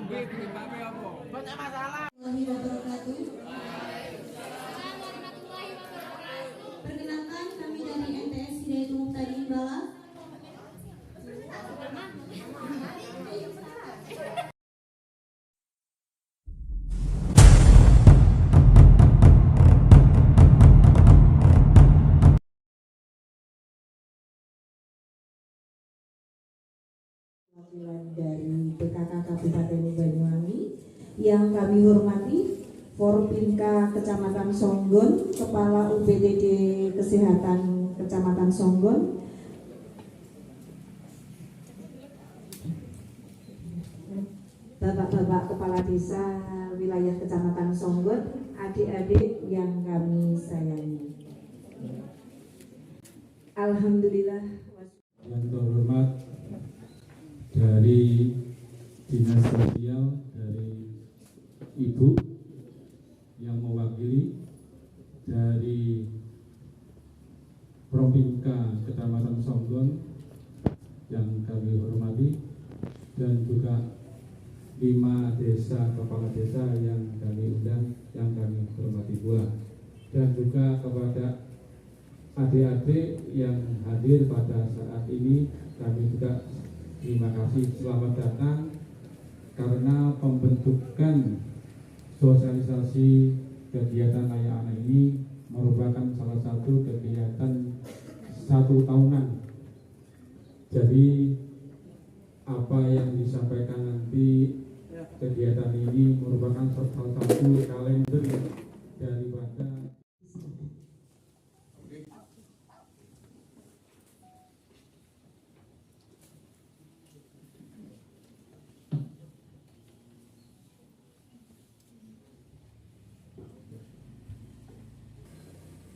Banyak masalah. Perkenalkan kami dari MTS Hidayatul Muhtadin Bala. Dari PKK Kabupaten Banyuwangi yang kami hormati Forbinka Kecamatan Songgon, Kepala UPTD Kesehatan Kecamatan Songgon, Bapak-bapak Kepala Desa Wilayah Kecamatan Songgon, adik-adik yang kami sayangi. Alhamdulillah. Yang terhormat dari Dinas Sosial dari Ibu yang mewakili dari Provinka Kecamatan Songgon yang kami hormati, dan juga 5 desa kepala desa yang kami undang yang kami hormati pula, dan juga kepada adik-adik yang hadir pada saat ini kami juga terima kasih, selamat datang, karena pembentukan sosialisasi kegiatan layak anak ini merupakan salah satu kegiatan 1 tahunan. Jadi apa yang disampaikan nanti kegiatan ini merupakan salah satu kalender daripada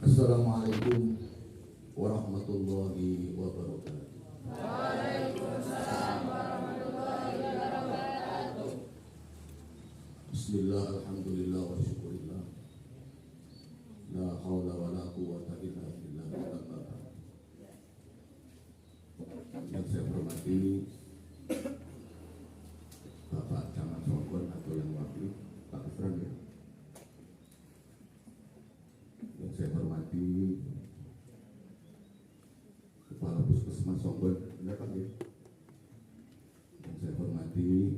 Assalamualaikum warahmatullahi wabarakatuh. Waalaikumsalam warahmatullahi wabarakatuh. Bismillah, alhamdulillah, wa syukurillah. La hawla wa la quwwata illa billah. Yang saya hormati Bapak Camat Songgon atau yang wakil Pak Ifran, ya. Yang saya hormati Kepala Puskesmas Songgon, benar Pak, ya. Yang saya hormati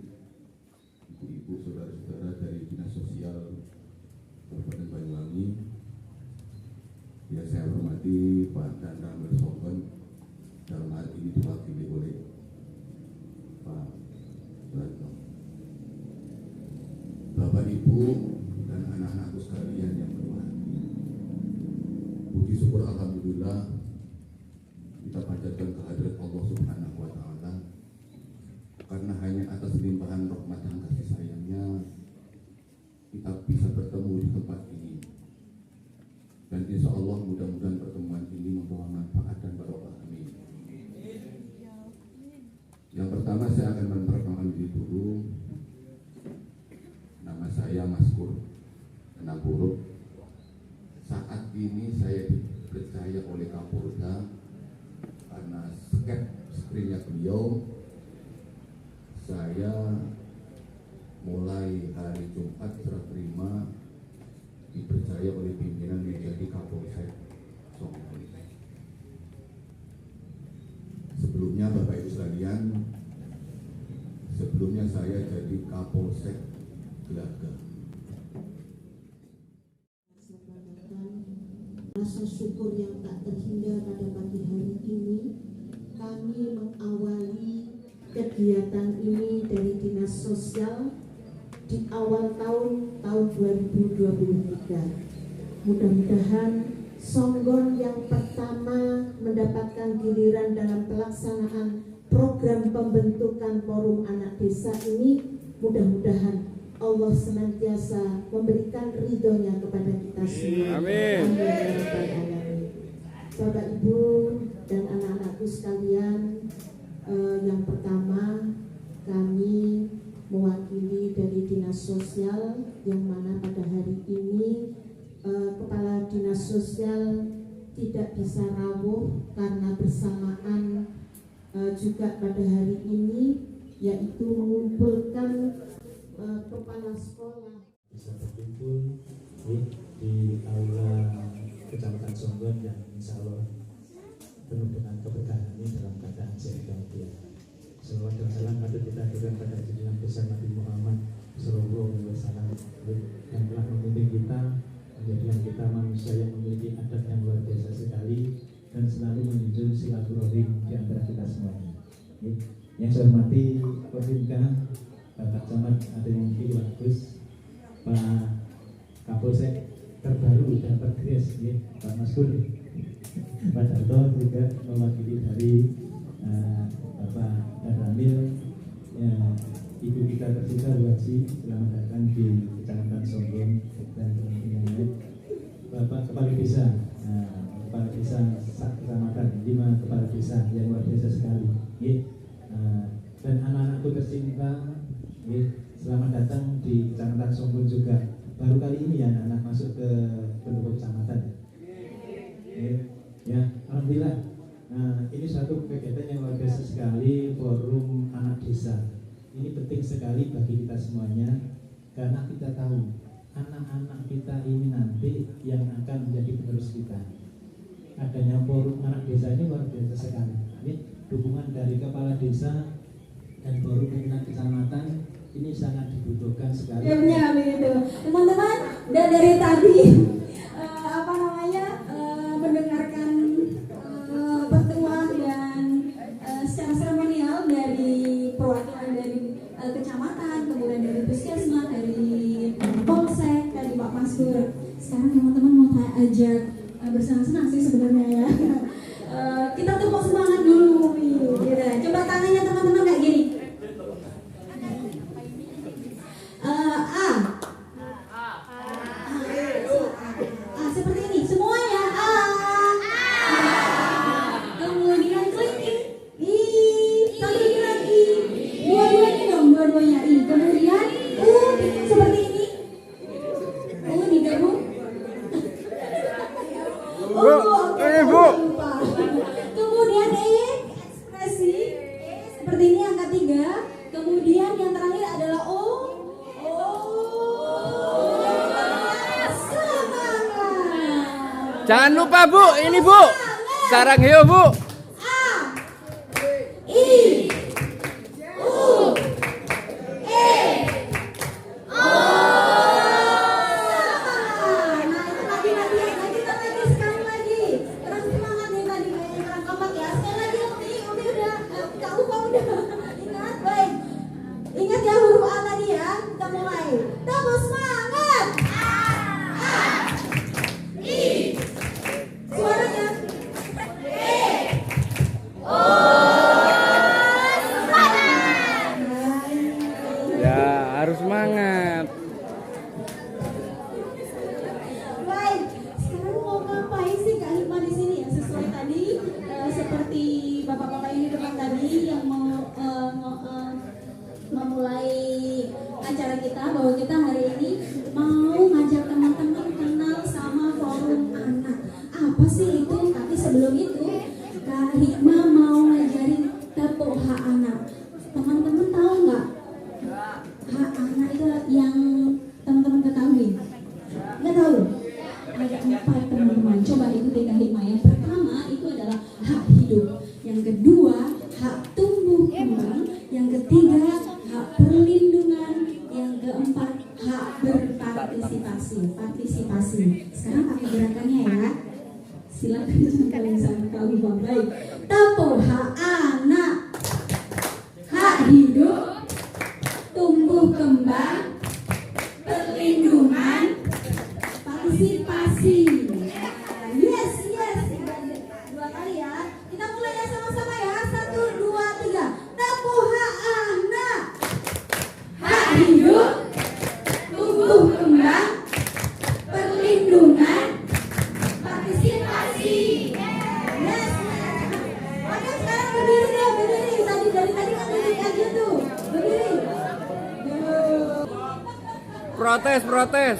ibu-ibu, saudara-saudara dari Dinas Sosial Kabupaten Banyuwangi. Yang saya hormati Pak Dan Ramil Songgon, dalam hal ini diwakili oleh Pak Suratno. Bapak, Ibu, dan anak-anakku sekalian yang berbahagia, puji syukur alhamdulillah kita panjatkan kehadirat Allah Subhanahu wa Ta'ala, karena hanya atas limpahan rahmat dan kasih sayangnya kita bisa bertemu di tempat ini, dan insya Allah mudah-mudahan pertemuan ini membawa manfaat dan barokah. Amin. Yang pertama saya akan memperkenalkan diri dulu. Nama saya Maskur Enam Huruf. Saat ini saya dipercaya oleh Kapolda karena screennya beliau. Saya mulai hari Jumat serah terima dipercaya oleh pimpinan menjadi Kapolsek Songgon. Sebelumnya Bapak Ibu sekalian, sebelumnya saya jadi Kapolsek Gelaga. Rasa syukur yang tak terhingga pada pagi hari ini, kami mengawali kegiatan ini dari Dinas Sosial di awal tahun 2023. Mudah-mudahan Songgon yang pertama mendapatkan giliran dalam pelaksanaan program pembentukan forum anak desa ini, mudah-mudahan Allah senantiasa memberikan ridhonya kepada kita semua. Amin. Bapak, Ibu, dan anak-anakku sekalian, yang pertama kami mewakili dari Dinas Sosial, yang mana pada hari ini Kepala Dinas Sosial tidak bisa rawuh karena bersamaan juga pada hari ini, yaitu mengumpulkan kepala sekolah bisa berkumpul di aula Kecamatan Songgon yang insya Allah penuh dengan keberkahan ini dalam keadaan sehat walafiat. Salawat dan salam patut kita aturkan pada junjungan besar Nabi Muhammad Sallallahu Alaihi Wasallam yang telah membimbing kita menjadikan kita manusia yang memiliki adat yang luar biasa sekali dan selalu menjunjung silaturahim di antara kita semuanya. Yang saya hormati Pemimka Bapak Camat Ademongki Bagus, Pak Kapolsek terbaru dan tergres, Pak Maskur, Pak Darto juga mewakili dari Bapak Ramil, Ibu kita tercinta Bu Haji, selamat datang di Kecamatan Songgon dan teman-teman lain. Bapak Kepala Desa, Kepala Desa Kecamatan, 5 Kepala Desa yang luar biasa sekali. Dan anak-anakku tercinta, selamat datang di Kecamatan Songgon juga. Baru kali ini ya anak-anak masuk ke penduduk kecamatan. Ya, alhamdulillah. Ini suatu kegiatan yang luar biasa sekali, forum anak desa. Ini penting sekali bagi kita semuanya karena kita tahu anak-anak kita ini nanti yang akan menjadi penerus kita. Adanya forum anak desa ini luar biasa sekali. Ini dukungan dari kepala desa dan forum pimpinan kecamatan ini sangat dibutuhkan sekali. Ya begitu, teman-teman. Dan dari tadi mendengarkan petua dan secara seremonial dari perwakilan dari kecamatan, kemudian dari puskesmas, dari polsek, dari Pak Maskur. Sekarang teman-teman mau saya ajak bersenang-senang sih sebenarnya ya. Kita tepuk semangat dulu, gitu. Coba tangannya teman-teman kayak gini. Seperti ini semuanya. Kemudian klik I, sambil bilang I, dua-duanya dong, dua-duanya I. Kemudian U seperti ini. U digabung. Bu. Kemudian ekspresi seperti ini angka 3. Kemudian yang terakhir adalah O. Jangan lupa Bu, ini Bu. Sarang hiu Bu. A, I, U, E, O. Nah itu lagi sekali lagi. Kurang semangat nih tadi kayaknya kurang kompak ya. Sekali lagi Umi udah Kak Upa udah ingat baik. Ingat ya huruf A tadi ya. Kita mulai. Tepuk semangat. A, I. Suaranya Ya, harus semangat. baik. Sekarang mau ngapain sih Kak Hikmah di sini ya? Sesuai tadi seperti bapak-bapak ini depan tadi yang mau memulai acara kita, bahwa kita hari ini mau ngajak teman-teman kenal sama forum anak. Apa sih itu? Tapi sebelum itu Kak Hikmah mau ngajarin tepuk hak anak. Teman-teman tahu nggak? Hak anak itu yang teman-teman ketahui? Nggak tahu? Ada 4 teman-teman. Coba ikuti Kak Hikmah. Yang pertama itu adalah hak hidup. Yang kedua hak tumbuh kembang. Yang ketiga hak perlindungan. Yang keempat hak berpartisipasi. Partisipasi. Sekarang pakai gerakannya ya. Silakan kalian sama Kak Hikmah. Baik. Tepuk hak anak. Hak hidup. Tumbuh kembang. Perlindungan. Partisipasi. Yes. 2 kali ya. Kita mulai ya sama-sama ya. 1, 2, 3. Tepuk hak anak. Hak hidup. Tumbuh kembang. Perlindungan. Partisipasi. Yes. Oke, sekarang berdiri deh, berdiri. Dari tadi kan berdiri aja tuh. Berdiri. Protes.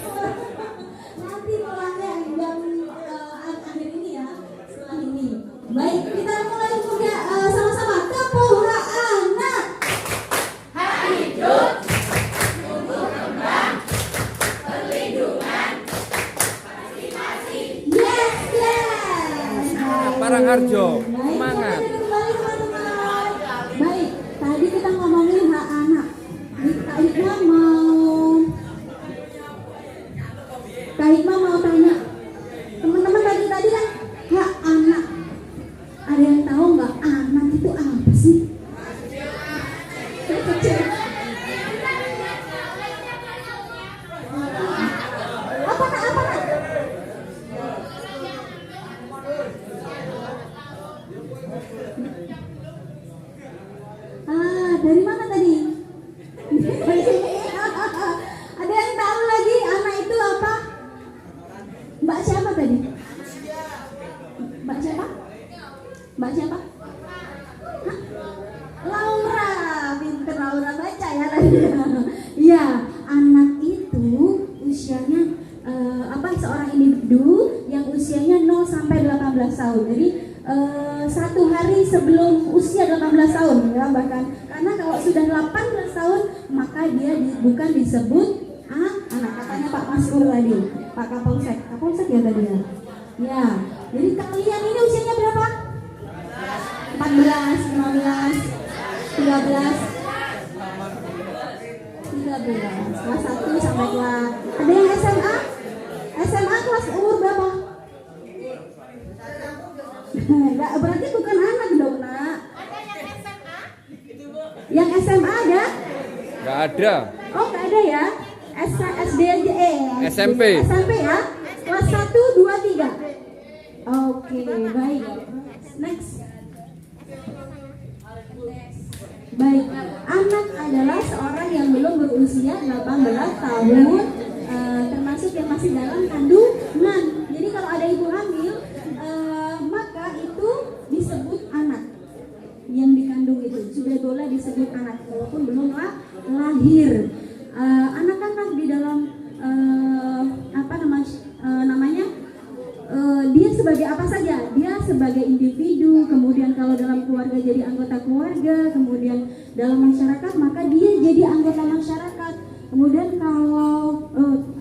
Nanti mulanya yang akhir ini ya, setelah ini. Baik, kita mulai juga sama-sama. Tepuk hak anak. Hak hidup. Parangharjo. Baik, Semangat. kembali teman-teman. Baik, tadi kita ngomongin hak anak. Kak Hikmah mau tanya, teman-teman tadi kan hak anak. Ada yang tahu nggak anak itu apa sih? Kecil. Apa nak? Dari mana tadi? Ada yang tahu lagi anak itu apa? Mbak siapa tadi? Mbak siapa? Mbak siapa? Hah? Laura, pinter Laura baca ya tadi. Iya, anak itu usianya seorang individu yang usianya 0 sampai 18 tahun. Jadi 1 hari sebelum usia 18 tahun ya, bahkan karena kalau sudah 18 tahun maka dia bukan disebut anak, katanya Pak Maskur tadi, Pak Kapolsek ya tadi ya. Ya, jadi kalian ini usianya berapa? 14, 15, 13, kelas 1 sampai kelas. Ada yang SMA? SMA kelas umur berapa? Enggak, berarti bukan anak dong, Nak. Yang SMA ada? Nggak ada. Oh, nggak ada ya? SD aja, SMP. SMP ya? Kelas 1, 2, 3. Oke, baik. Next. Baik, anak adalah seorang yang belum berusia 18 tahun, termasuk yang masih dalam kandungan. Jadi kalau ada ibu hamil, maka itu disebut anak. Yang dikandung itu sudah boleh disebut anak walaupun belum lahir. Anak-anak di dalam dia sebagai apa saja? Dia sebagai individu, kemudian kalau dalam keluarga jadi anggota keluarga, kemudian dalam masyarakat maka dia jadi anggota masyarakat. Kemudian kalau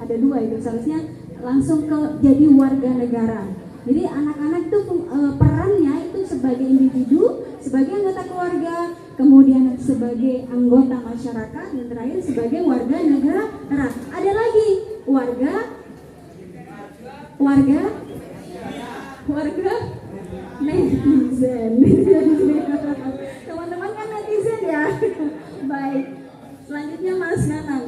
ada 2 itu seharusnya langsung ke jadi warga negara. Jadi anak-anak itu perannya itu sebagai individu, sebagai anggota keluarga, kemudian sebagai anggota masyarakat, dan terakhir sebagai warga negara. Ada lagi warga netizen. Teman-teman kan netizen ya. Baik, selanjutnya Mas Nanang.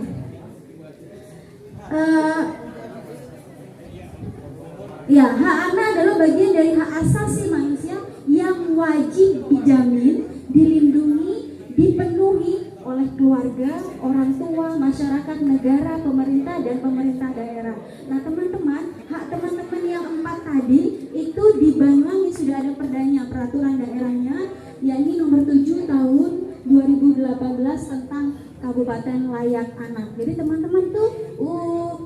Ya, hak anak adalah bagian dari hak asasi manusia yang wajib dijamin, dilindungi, dipenuhi oleh keluarga, orang tua, masyarakat, negara, pemerintah, dan pemerintah daerah. Nah, teman-teman, hak teman-teman yang 4 tadi itu di Banyuwangi sudah ada perdanya, peraturan daerahnya, yakni nomor 7 tahun 2018 tentang Kabupaten Layak Anak. Jadi teman-teman tuh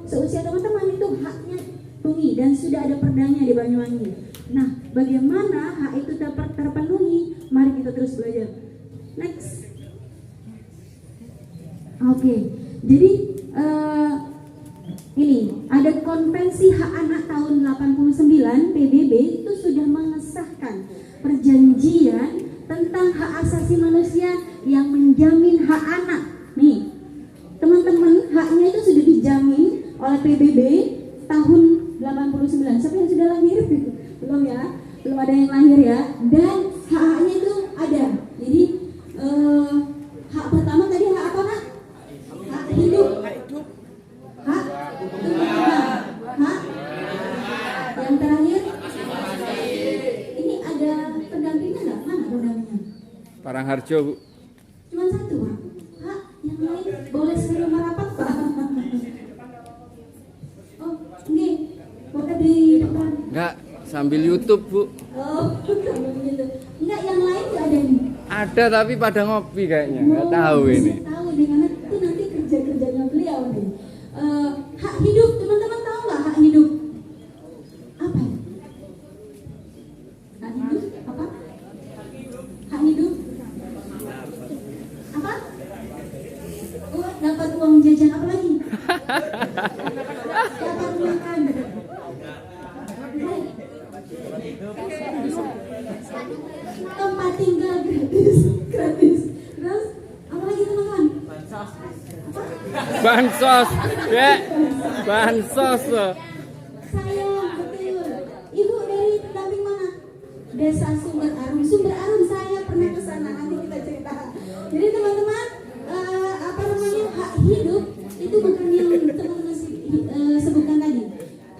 seusia teman-teman itu haknya terpenuhi dan sudah ada perdanya di Banyuwangi. Nah, bagaimana hak itu terpenuhi? Mari kita terus belajar. Next. Oke, jadi ini ada Konvensi Hak Anak tahun 89 PBB itu sudah mengesahkan perjanjian tentang hak asasi manusia yang menjamin hak anak. Nih, teman-teman, haknya itu sudah dijamin oleh PBB tahun 89. Siapa yang sudah lahir? Belum ya? Belum ada yang lahir ya. Dan hak-haknya itu ada. Jadi hak pertama tadi hak apa, Nak? Hak hidup. Hak tumbuh. Hak yang terakhir. Ini ada pendampingnya nggak? Mana pendampingnya? Parangharjo, Bu. Cuma satu, Pak. Hak yang lain boleh sebelum merapat, Pak. Oh, ini boleh di depan. Enggak, sambil YouTube, Bu. Oh, kalau begitu. Enggak, yang lain nggak ada nih. Ada tapi pada ngopi kayaknya, nggak tahu ini. Tahu dengan itu nanti kerjanya beliau nih. Hak hidup, teman-teman tahu nggak hak hidup? Apa? Hak hidup apa? Hak hidup? Apa? Oh, dapat uang jajan apa lagi? Dapat makan. Baik. gratis. Terus apa lagi teman-teman? Bansos. Ya. Bansos. Saya betul. Ibu dari pendamping mana? Desa Sumber Arum. Sumber Arum saya pernah ke sana, nanti kita cerita. Jadi teman-teman, apa namanya, hak hidup itu bukan yang teman-teman sebutkan tadi.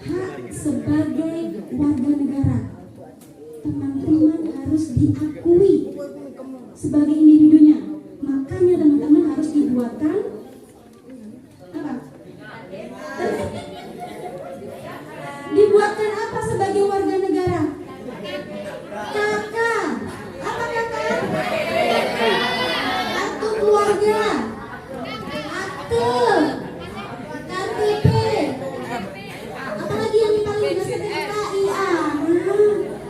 Hak sebagai warga negara. Teman-teman harus diakui sebagai individunya. Makanya teman-teman harus dibuatkan apa? Dibuatkan apa sebagai warga negara? Kakak. Apa kakak? Akte keluarga. Akte. KTP. Apalagi yang paling dasar KIA.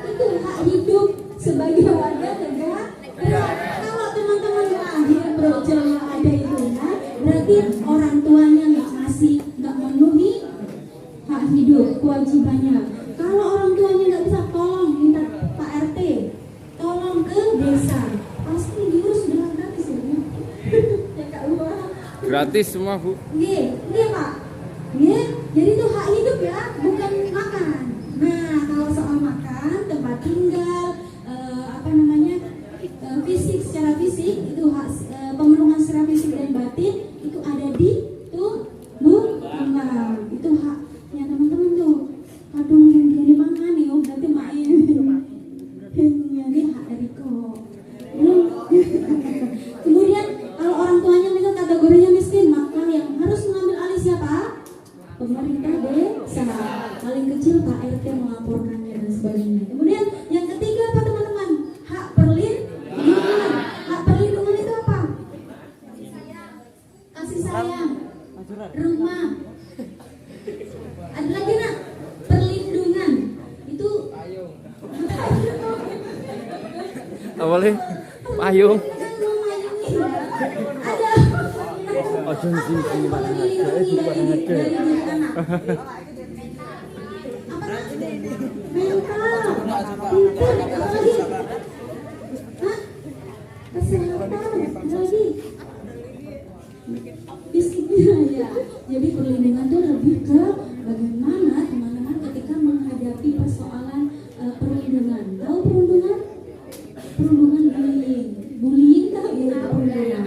Itu hak hidup sebagai warga negara. Kalau teman-teman lahir brojol yang ada itu, berarti orang tuanya nggak memenuhi hak hidup kewajibannya. Kalau orang tuanya nggak bisa, tolong minta Pak RT, tolong ke desa, pasti diurus dengan gratis ya. Ya Kak Luar. Gratis semua, Bu. Iya Pak. Jadi itu hak hidup ya, bukan makan. Nah kalau soal makan, tempat tinggal, apa namanya, fisik secara fisik itu hak, pemenuhan secara fisik dan batin itu ada di tunggal. Itu haknya teman-teman tuh. Aduh, yang dia mana nih? Oh, berarti main. Ini hak dari kok. Kemudian kalau orang tuanya misal kategorinya miskin, maka yang harus mengambil alih siapa? Pemerintah desa. Paling kecil Pak RT melaporkannya dan sebagainya. Kemudian yang ketiga apa teman-teman? Hak perlindungan. Hak perlindungan itu apa? Kasih sayang. Rumah. Ada lagi nak? Perlindungan. Itu Awalnya payung. ada melindungi dari anak. Apa mental, pintar, apa lagi? Hah? Kesehatan, lagi fisiknya ya. Jadi perlindungan itu lebih ke bagaimana teman-teman ketika menghadapi persoalan perlindungan. Tahu perlindungan? Perlindungan bullying tahu ya perlindungan.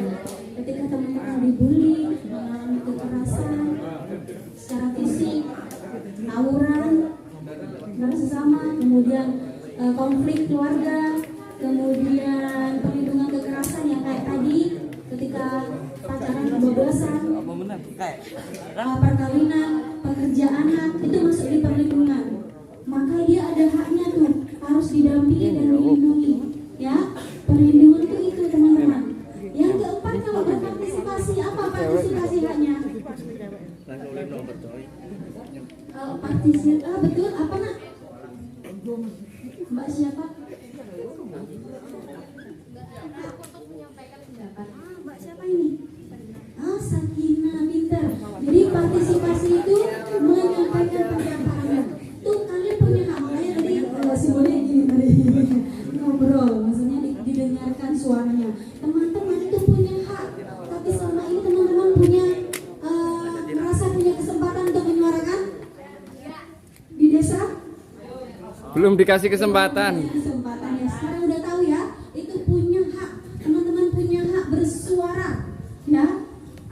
Ketika teman-teman dibully, mengalami kekerasan secara fisik, tawuran, karena sesama, kemudian konflik keluarga, kemudian perlindungan kekerasan yang kayak tadi ketika pacaran kebablasan, perkawinan, pekerjaan anak itu masuk di perlindungan. Maka dia ada haknya tuh, harus didampingi dan dilindungi. Ya, perlindungan itu teman-teman. Yang keempat kalau berpartisipasi, apa partisipasi haknya? Partisipasi, betul, apa nak? Mbak siapa? Mbak siapa ini? Sakinah, pintar. Jadi partisipasi itu menyampaikan pendapat. Tuh kalian punya hak, makanya tadi simbolnya gini tadi ngobrol, maksudnya didengarkan suaranya. Teman-teman itu punya hak, tapi selama ini teman-teman punya merasa punya kesempatan untuk menyuarakan di desa? Belum dikasih kesempatan. Kesempatan ya, sekarang udah tahu ya, itu punya hak. Teman-teman punya hak bersuara, ya.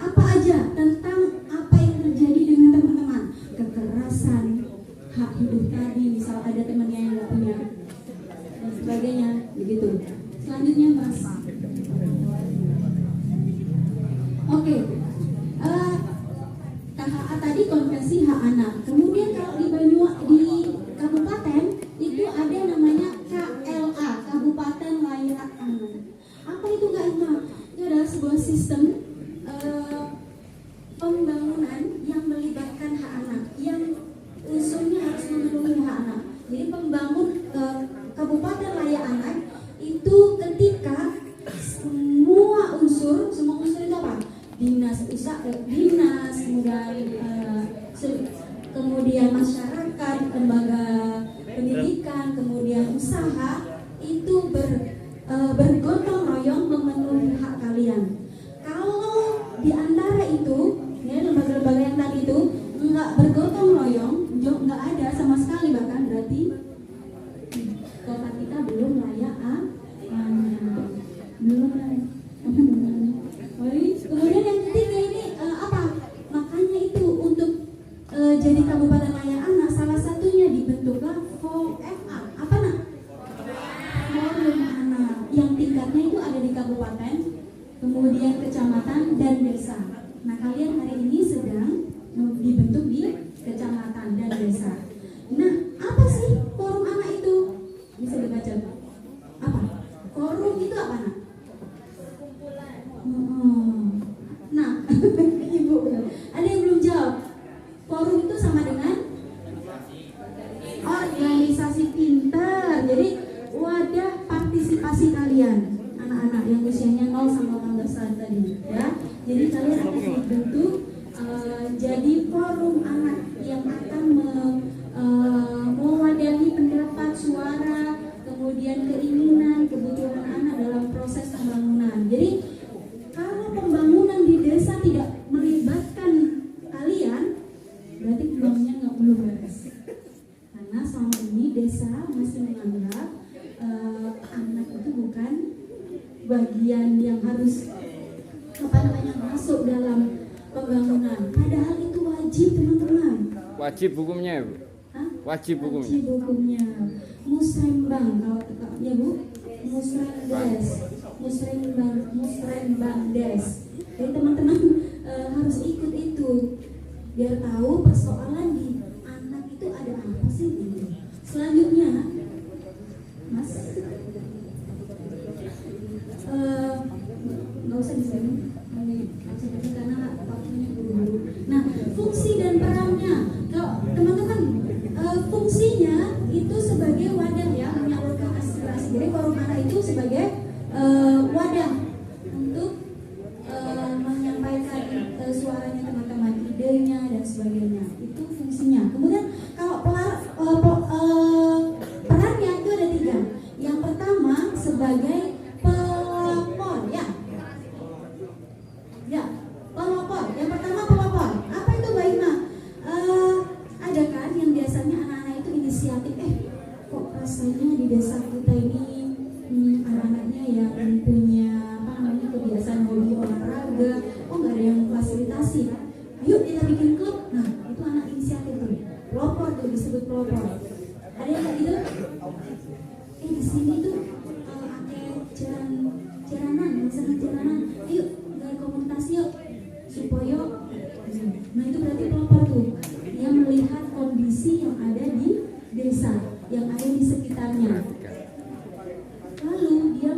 Apa aja tentang apa yang terjadi dengan teman-teman, kekerasan, hak hidup tadi, misal ada temannya yang nggak punya dan sebagainya, begitu. Selanjutnya Mas. Oke. KHA tadi konvensi hak anak. Kemudian kalau di di kabupaten itu ada namanya KLA, Kabupaten Layak Anak. Apa itu KLA? Itu adalah sebuah sistem pembangunan yang melibatkan hak anak, yang unsurnya harus memenuhi hak anak. Jadi pembangun Kabupaten Layak Anak itu ketika semua unsur itu apa? Dinas usaha, dinas, kemudian masyarakat, lembaga pendidikan, kemudian usaha itu bergotong royong yang tingkatnya itu ada di kabupaten, kemudian kecamatan dan desa. Nah, kalian hari ini sedang dibentuk di kecamatan dan desa. Nah, apa sih forum anak itu? Bisa dibaca. Apa? Forum itu apa, Nak? Nah, Ibu, ada yang belum jawab. Forum itu sama dengan organisasi pintar. Jadi wadah partisipasi kalian, anak-anak yang usianya 0 sampai 18 tahun tadi, ya. Jadi kalian akan dibentuk jadi forum anak yang akan mewadahi pendapat, suara, kemudian keinginan, kebutuhan anak dalam proses pembangunan. Jadi kalau pembangunan di desa tidak melibatkan kalian, berarti pembangunannya nggak perlu beres. Karena selama ini desa masih menganggap anak itu bukan bagian yang harus masuk dalam pembangunan. Padahal itu wajib, teman-teman. Wajib hukumnya ya, Bu? Hah? Wajib hukumnya. Wajib hukumnya. Musrembang kalau ya Bu, musrembangdes. Jadi teman-teman harus ikut itu biar tahu persoalan di anak itu ada apa sih gitu. Selanjutnya, Mas, nggak usah di sini karena waktunya buru-buru. Nah, fungsi dan perannya, kalau teman-teman fungsinya itu sebagai wadah ya, menyalurkan aspirasi. Jadi forum anak itu sebagai wadah untuk menyampaikan suaranya teman-teman, idenya dan sebagainya. Itu fungsinya. Kemudian kalau perannya itu ada 3. Yang pertama sebagai pelopor, ya. Ya, pelopor. Yang pertama pelopor. Apa itu Mbak Ima? Ada kan yang biasanya anak-anak itu inisiatif, kok rasanya di desa kita ini anak-anaknya ya punya kebiasaan hobi olahraga, nggak ada yang fasilitasi. Ayo kita bikin klub. Nah, itu anak inisiatif tuh. Pelopor tuh disebut pelopor. Ada yang kayak gitu? Di sini tuh jaranan, misalnya jaranan. Ayo dari komunitas yuk supaya. Nah, itu berarti pelopor tuh. Dia melihat kondisi yang ada di desa, yang ada di sekitarnya. Lalu dia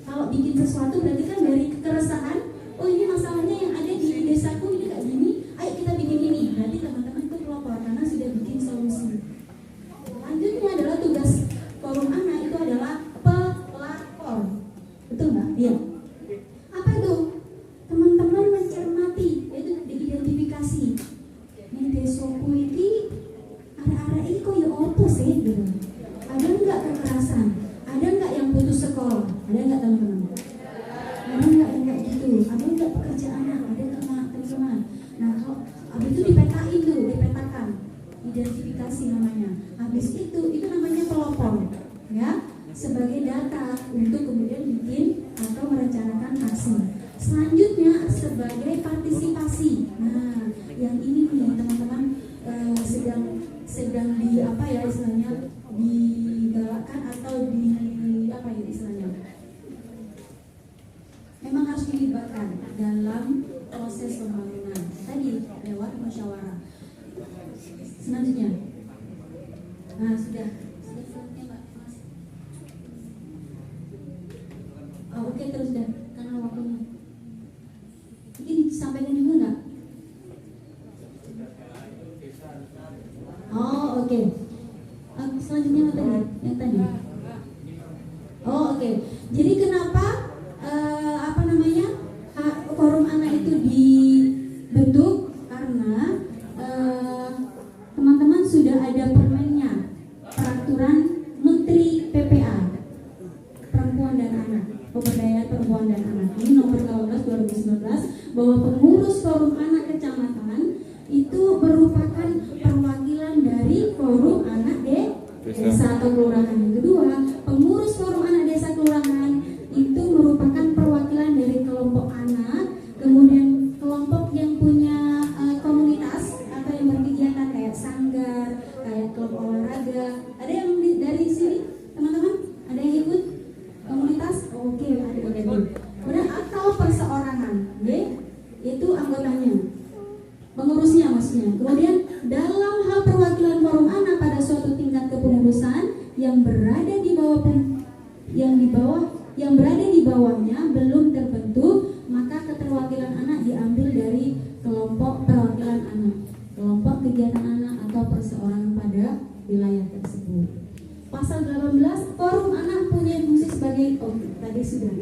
kalau bikin sesuatu berarti kan dari keresahan, oh ini masalahnya yang ada di desaku ini kayak gini, ayo kita bikin ini. Berarti teman-teman itu pelopor karena sudah bikin solusi. Selanjutnya adalah tugas forum anak itu adalah pelapor. Betul nggak? Iya. Apa itu? Teman-teman mencermati, yaitu diidentifikasi. Ini desoku ini ada-ada ini kok ya opo sih gitu. Ada nggak kekerasan? Ada nggak yang putus sekolah? Ada nggak teman-teman? Ada nggak yang kayak gitu? Ada nggak pekerjaan? Ada nggak teman-teman? Nah, kalau habis itu dipetakan, identifikasi namanya. Habis itu namanya pelopor, ya, sebagai data untuk kemudian bikin atau merencanakan aksi. Selanjutnya sebagai partisipasi. Nah, yang ini nih teman-teman sedang di apa ya istilahnya, digalakkan atau di apa ya istilahnya, memang harus dilibatkan dalam proses pembangunan tadi lewat musyawarah. Selanjutnya, nah sudah selesai Mbak Mas. Oke, terus dan karena waktunya ini disampaikan juga nggak? Oke. Selanjutnya apa tadi? Yang tadi. Oke. Jadi kenapa forum anak itu dibentuk? Karena teman-teman sudah ada permennya, peraturan Menteri PPA, Perempuan dan Anak, Pemberdayaan Perempuan dan Anak. Ini nomor 12/2019 bahwa pengurus forum anak kecamatan itu merupakan perwakilan dari forum anak desa atau kelurahan. Yang kedua, pengurus forum anak desa kelurahan itu merupakan perwakilan dari kelompok anak, kemudian kelompok yang punya komunitas atau yang berkegiatan kayak sanggar, kayak klub olahraga. Ada yang dari sini, teman-teman? Ada yang ikut komunitas? Kemudian dalam hal perwakilan forum anak pada suatu tingkat kepengurusan yang berada di bawahnya belum terbentuk, maka keterwakilan anak diambil dari kelompok perwakilan anak, kelompok kegiatan anak atau perseorangan pada wilayah tersebut. Pasal 18, forum anak punya fungsi sebagai tadi sudah.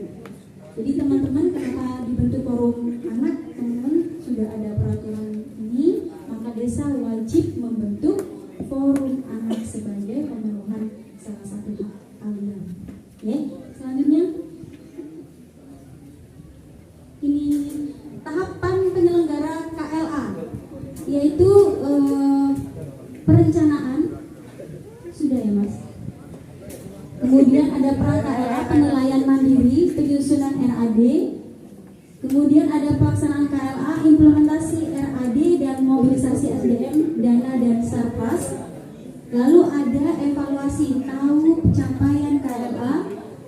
Jadi teman-teman, kenapa dibentuk forum anak? Teman-teman sudah ada peraturan ini, maka desa wajib membentuk forum anak sebagai pemenuhan salah satu hak kalian. Oke, selanjutnya ini tahapan penyelenggara KLA, yaitu perencanaan sudah ya Mas. Kemudian ada pra-KLA, penilaian mandiri, penyusunan RAD. Kemudian ada pelaksanaan KLA, implementasi RAD dan mobilisasi SDM, dana dan sarpras. Lalu ada evaluasi, tahu pencapaian KLA,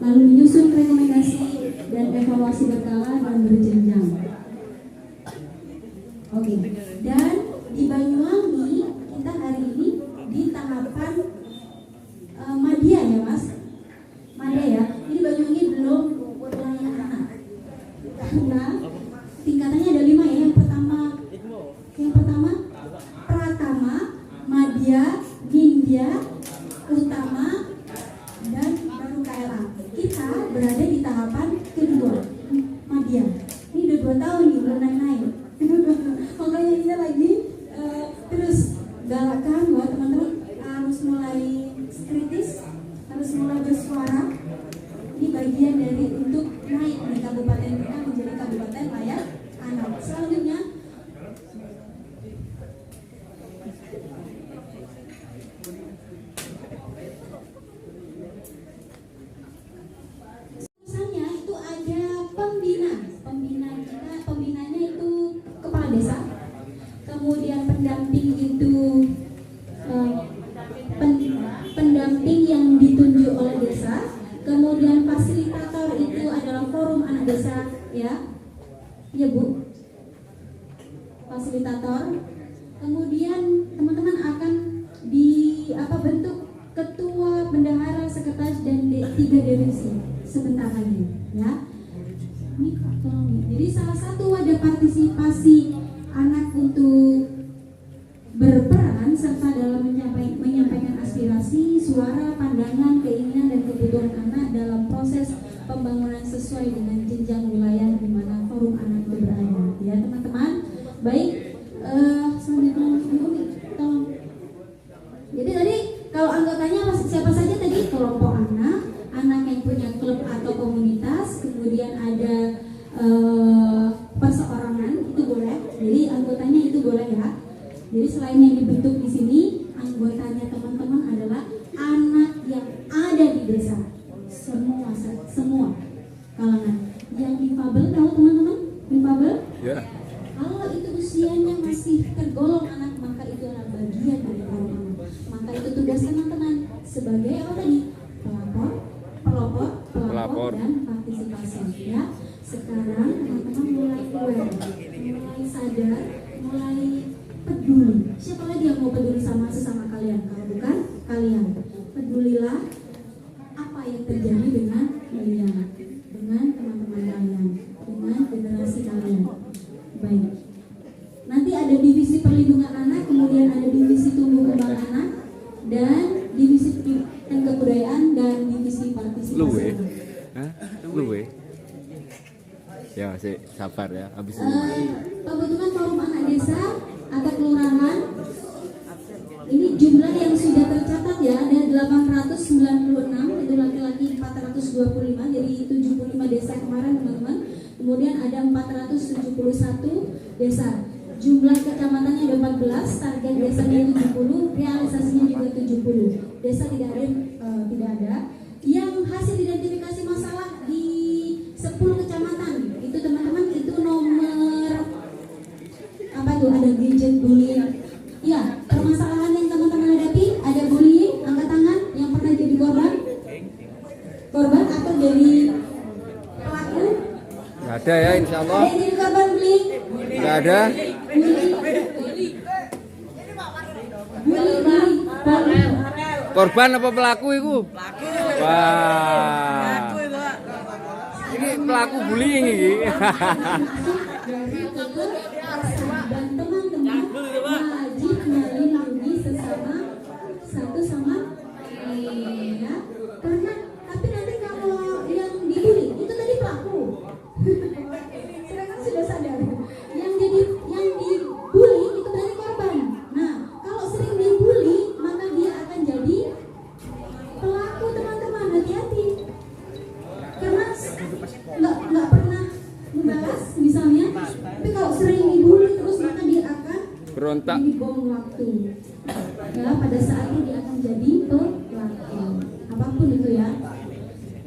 lalu menyusun rekomendasi dan evaluasi berkala dan berjenjang. Oke, dan di Banyuwangi kita hari ini di tahapan Madya ya Mas. Madya ya. Ini Banyuwangi belum wilayah anak. Karena tingkatannya ada 5 ya. Yang pertama Pratama, Madya, Nindya, Utama, dan baru KLA. Kita berada di tahapan kedua, Madya. Ini udah 2 tahun nih, belum naik-naik. Makanya kita lagi terus galakkan bahwa teman-teman harus mulai kritis, harus mulai bersuara. Ini bagian dari untuk naik di kabupaten kita menjadi kabupaten layak anak. Selanjutnya itu ada pembinanya itu kepala desa, kemudian pendamping itu pendamping yang ditunjuk oleh desa, kemudian fasilitator itu adalah forum anak desa ya Bu, fasilitator. Kemudian teman-teman akan bentuk ketua, bendahara, sekretaris dan 3 divisi sebentar lagi ya. Ini tolong nih. Jadi salah satu wadah partisipasi anak untuk berperan serta dalam menyampaikan aspirasi, suara, pandangan, keinginan dan kebutuhan anak dalam proses pembangunan sesuai dengan jenjang wilayah di mana forum anak berada. Ya teman-teman, baik. Selanjutnya, tolong. Jadi tadi kalau anggotanya siapa saja tadi? Kelompok anak yang punya klub atau komunitas, kemudian ada perseorangan itu boleh. Jadi anggotanya itu boleh ya. Jadi selain yang dibentuk di sini, anggotanya teman-teman adalah anak yang ada di desa, semua kalangan. Yang difabel, tahu teman-teman? Difabel? Ya. Kalau itu usianya masih tergolong anak, maka itu adalah bagian dari forum anak. Maka itu tugas teman-teman sebagai apa tadi? Pelapor dan partisipasi ya. Sekarang teman-teman mulai aware, mulai sadar, mulai peduli. Siapa lagi yang mau peduli sama sesama kalian? Kalau bukan kalian, pedulilah apa yang terjadi dengan kalian, dengan teman-teman kalian, dengan generasi kalian. Baik. Nanti ada divisi perlindungan anak, kemudian ada divisi tumbuh kembang anak, dan divisi pendidikan kebudayaan dan divisi partisipasi. Luwe. Ya, sabar ya. Habis pembentukan forum anak desa atau kelurahan. Ini jumlah yang sudah tercatat ya, ada 896, itu laki-laki 425, jadi 75 desa kemarin teman-teman. Kemudian ada 471 desa. Jumlah kecamatannya ada 14, target desanya 70, realisasinya juga 70. Desa tidak ada. Yang hasil identifikasi masalah di 10 kecamatan itu teman-teman, itu nomor apa tuh, ada gadget bullying. Ya, permasalahan yang teman-teman hadapi ada bullying, angkat tangan yang pernah jadi korban atau jadi pelaku. Nggak ada ya, insya Allah. Ada yang jadi korban bullying? Nggak ada. Korban apa pelaku itu? Pelaku. Wah. Pelaku itu, Pak. Ini pelaku bullying ini. Dari dan teman-teman wajib melindungi sesama satu sama lain ya. Karena tapi nanti kalau yang dibully itu tadi pelaku. Sedangkan sudah sadar yang dibully itu berarti korban. Nah, kalau sering dibully maka dia akan jadi pelaku, teman-teman. Hati-hati. Karena nggak pernah membalas misalnya, tapi kalau sering dibully terus maka dia akan Berontak. jadi bom waktu. Ya, pada saatnya dia akan jadi pelaku. Apapun itu ya.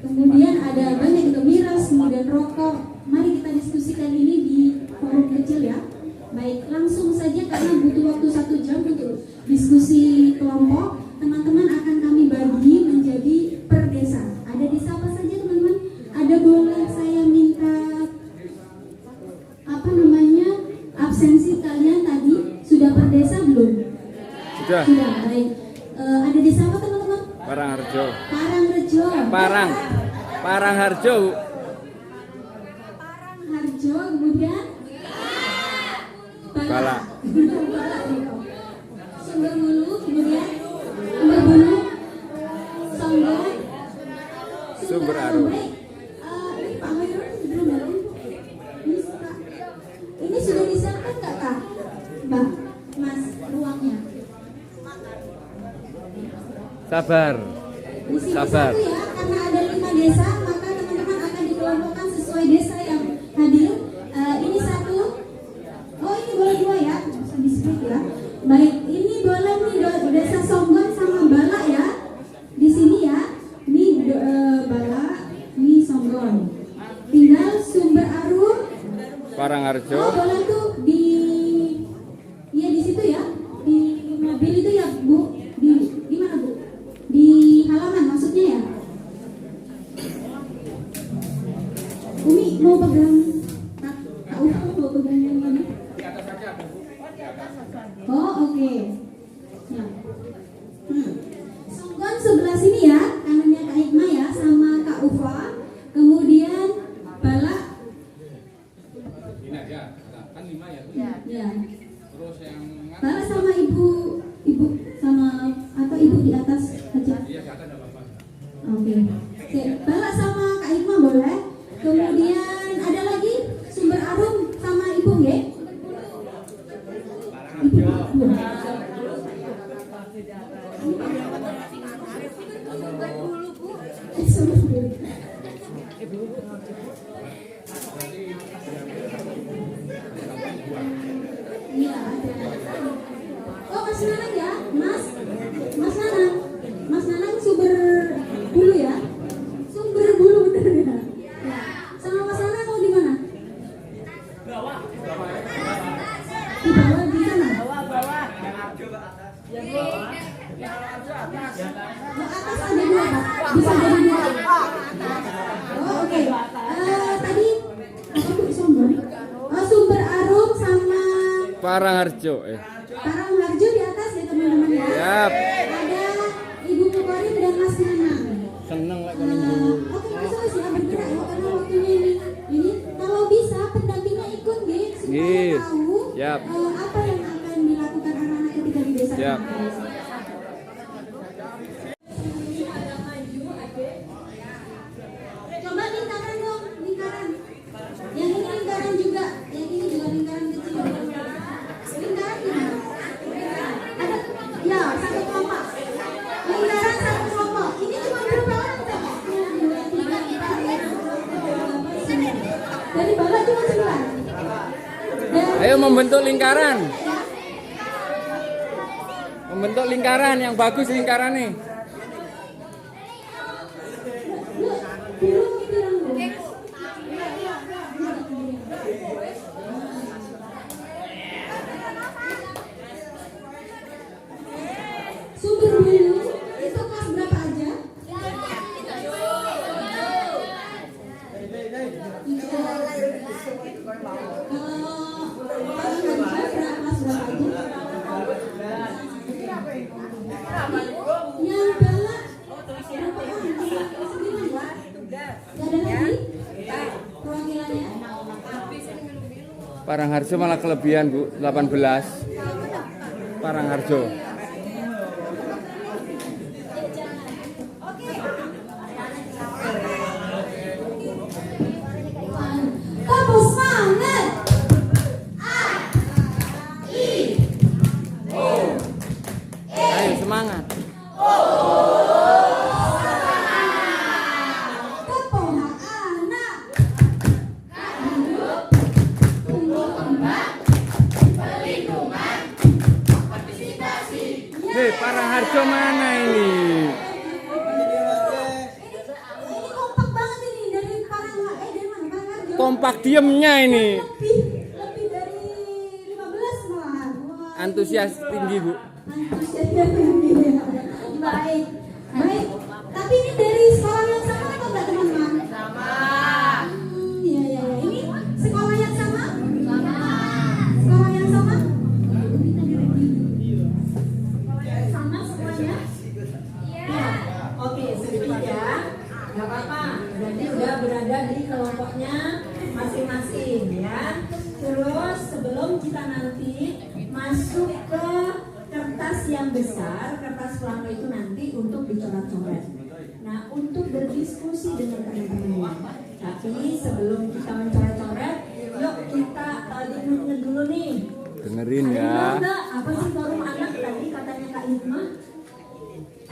Kemudian ada banyak itu miras, kemudian rokok. Mari kita diskusikan ini di forum kecil ya. Baik, langsung saja karena butuh waktu 1 jam untuk diskusi kelompok. Teman-teman akan kami bagi menjadi per desa. Ada desa apa saja teman-teman? Ada boleh saya minta absensi kalian tadi sudah per desa belum? Sudah. Sudah, baik. Ada desa apa teman-teman? Parangharjo. Parangrejo. Parangharjo. Parangharjo, kemudian Bala. Sumberbulu, kemudian Sumberbulu, Songgon, Sumber Arum. Baik. Ini Pak Hoirul belum ada. Ini sudah disiapkan nggak Kak? Mbak, Mas, ruangnya. Sabar. Di sini Sabar. satu ya, karena ada 5 desa, maka teman-teman akan dikelompokkan sesuai desa yang hadir. Ini satu. Oh, ini boleh 2 ya, bisa di-split ya. Baik, ini boleh nih desa Songgon sama Bala ya. Di sini ya. Ini Bala, ini Songgon. Tinggal Sumber Arum. Parangharjo. Oh, boleh tuh di situ ya. Di mobil itu ya, Bu. Di mana, Bu? Di halaman maksudnya ya. Umi mau pegang Kak Ufa mau pegang yang mana? Oh, oke. Ya. Songgon sebelah sini ya, kanannya Kak Hikmah ya sama Kak Ufa. Kemudian Bala. Kan 5 ya. Ya. Terus yang Bala sama ibu sama atau ibu di atas aja. iya di atas ada apa-apa. Oke. Oke, Bala sama Kak Hikmah boleh. Kemudian ada lagi Sumber Arum sama Ibu ya. Ibu. Iya, ada. Oh, Mas Nanang ya, Mas Nanang. Mas Nanang Sumber Bulu ya. Sumber Bulu bener ya. Ya. Sama Mas Nanang mau di mana? Di bawah di sana. Di atas ada 2 Pak. Bisa jadi 2. Oh, oke. Tadi apa Bu Sumber? Oh, Sumber Arum sama Parangharjo. Parangharjo di atas ya teman-teman ya. Siap. Ada Ibu Mukorin dan Mas Nanang. Seneng lek kono dhuwur. Oke, Mas ya bergerak ya karena waktunya ini kalau bisa pendampingnya ikut nggih supaya Nggih. tahu Siap. apa yang akan dilakukan anak-anak ketika di desa. Siap. Coba lingkaran dong, lingkaran. Yang ini lingkaran juga, yang ini juga lingkaran kecil. Lingkaran gimana? Ada, ya satu kelompok. Lingkaran satu kelompok. Ini cuma berapa orang Teh? 1, 2, 3, 4, 5. Dari bawah cuma 9. Ayo membentuk lingkaran. Membentuk lingkaran yang bagus lingkaran nih. Sumber Bulu itu kelas berapa aja? Yang tadi? Perwakilannya? Parangharjo malah kelebihan Bu, 18. Parangharjo. Tepuk semangat. Ayo semangat. Tepuk hak anak. Tumbuh kembang. Perlindungan. Partisipasi. Hei, Parangharjo mana ini? Ini kompak banget ini dari dari mana? Parangharjo. Kompak diemnya ini. Lebih dari 15 malahan. Wah, Antusias tinggi Bu. antusiasnya tinggi ya. Baik, baik. Tapi ini dari sekolah yang sama atau enggak teman-teman? Sama. Iya, iya, iya. Ini sekolah yang sama? Sama. Sekolah yang sama? Sama semuanya? Iya. Oke, sedikit ya. Gak apa-apa. Jadi udah berada di kelompoknya masing-masing ya. Terus sebelum kita nanti masuk ke kertas yang besar, kertas plano itu nanti untuk dicoret-coret. Nah, untuk berdiskusi dengan teman-teman. Tapi sebelum kita mencoret-coret, yuk kita dengerin dulu nih. Dengerin Ada ya. yang tahu nggak apa sih forum anak tadi katanya Kak Hikmah?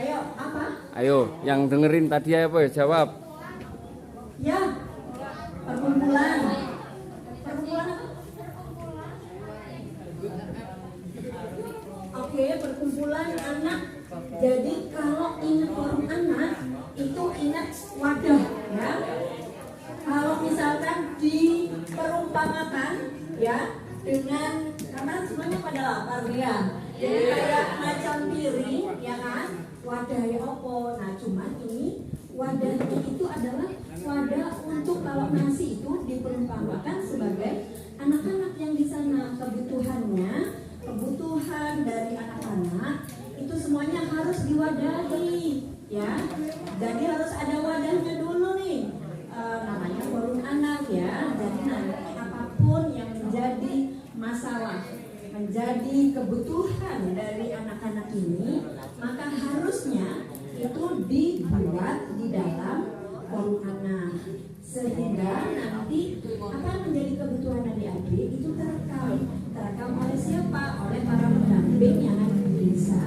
Ayo, apa? Ayo, yang dengerin tadi apa ya? Jawab. Ya, perkumpulan. Perkumpulan apa? Oke, perkumpulan anak. Jadi kalau ingat forum anak, itu ingat wadah ya. Kalau misalkan diperumpamakan ya dengan karena semuanya pada lapar ya. Jadi kayak macam piring ya kan, wadahnya opo. Nah cuman ini wadahnya itu adalah wadah untuk kalau nasi itu diperumpamakan sebagai anak-anak yang di sana kebutuhannya, kebutuhan dari anak-anak itu semuanya harus diwadahi ya. Jadi harus ada wadahnya dulu nih. Namanya forum anak ya. Jadi nanti apapun yang menjadi masalah, menjadi kebutuhan dari anak-anak ini, maka harusnya itu dibuat di dalam forum anak sehingga nanti akan menjadi kebutuhan adik-adik itu terekam oleh siapa? Oleh para pendamping yang ada di desa.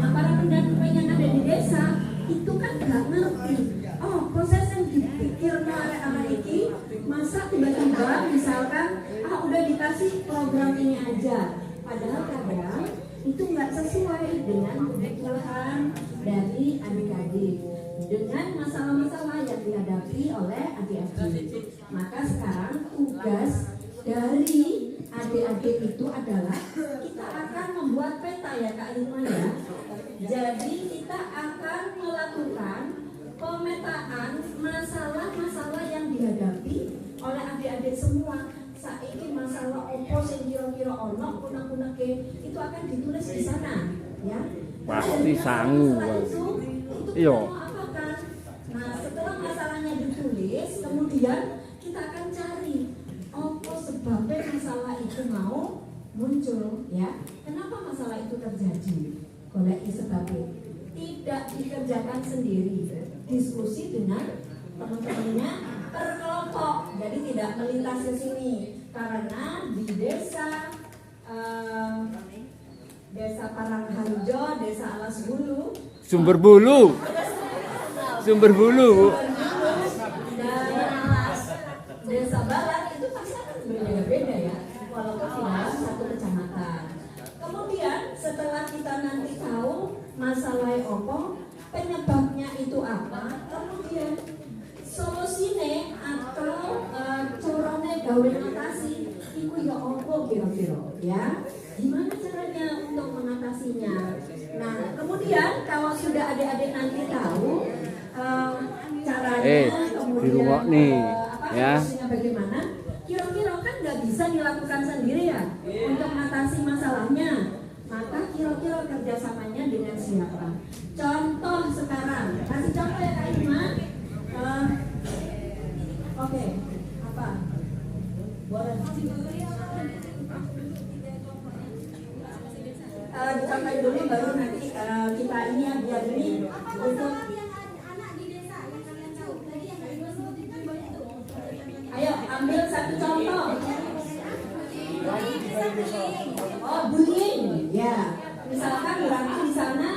Nah, para pendamping yang ada di desa itu kan nggak ngerti. Oh, proses yang dipikir oleh anak ini masa tiba-tiba misalkan udah dikasih program ini aja, padahal kadang itu nggak sesuai dengan kebutuhan dari adik-adik, dengan masalah-masalah yang dihadapi oleh adik-adik. Maka sekarang tugas dari adik-adik itu adalah kita akan membuat peta ya Kak Irma ya. Jadi kita akan melakukan pemetaan masalah-masalah yang dihadapi oleh adik-adik semua. Saiki masalah opo sing kira-kira ono kunang-kunake itu akan ditulis di sana ya. Pasti sangu. Iya. Nah, setelah masalahnya ditulis, kemudian kita akan cari opo sebabnya masalah itu mau muncul ya. Kenapa masalah itu terjadi? Goleki sebabnya. Tidak dikerjakan sendiri, diskusi dengan teman-temannya per kelompok. Jadi tidak melintas ke sini karena di desa Desa Parangharjo, Desa Alas Bulu, Sumber Bulu. Sumber Bulu. dan Desa Barat itu pasti akan berbeda-beda ya, walaupun di dalam satu kecamatan. Kemudian setelah kita nanti tahu masalah opo, penyebabnya itu apa, kemudian solusine atau corone gawe ngatasi iku ya opo kira-kira ya. Gimana caranya untuk mengatasinya? Nah, kemudian kalau sudah adik-adik nanti tahu caranya, kemudian dirungok nih, ya. solusinya bagaimana? Kira-kira kan nggak bisa dilakukan sendiri ya untuk mengatasi masalahnya. Maka kira-kira kerjasamanya dengan siapa? Contoh sekarang, kasih contoh ya Kak Irma. Oke, apa? Boleh. Dicapai dulu baru nanti kita ini ya biar ini untuk ayo ambil satu contoh. Oh, bullying. Ya. Misalkan berarti di sana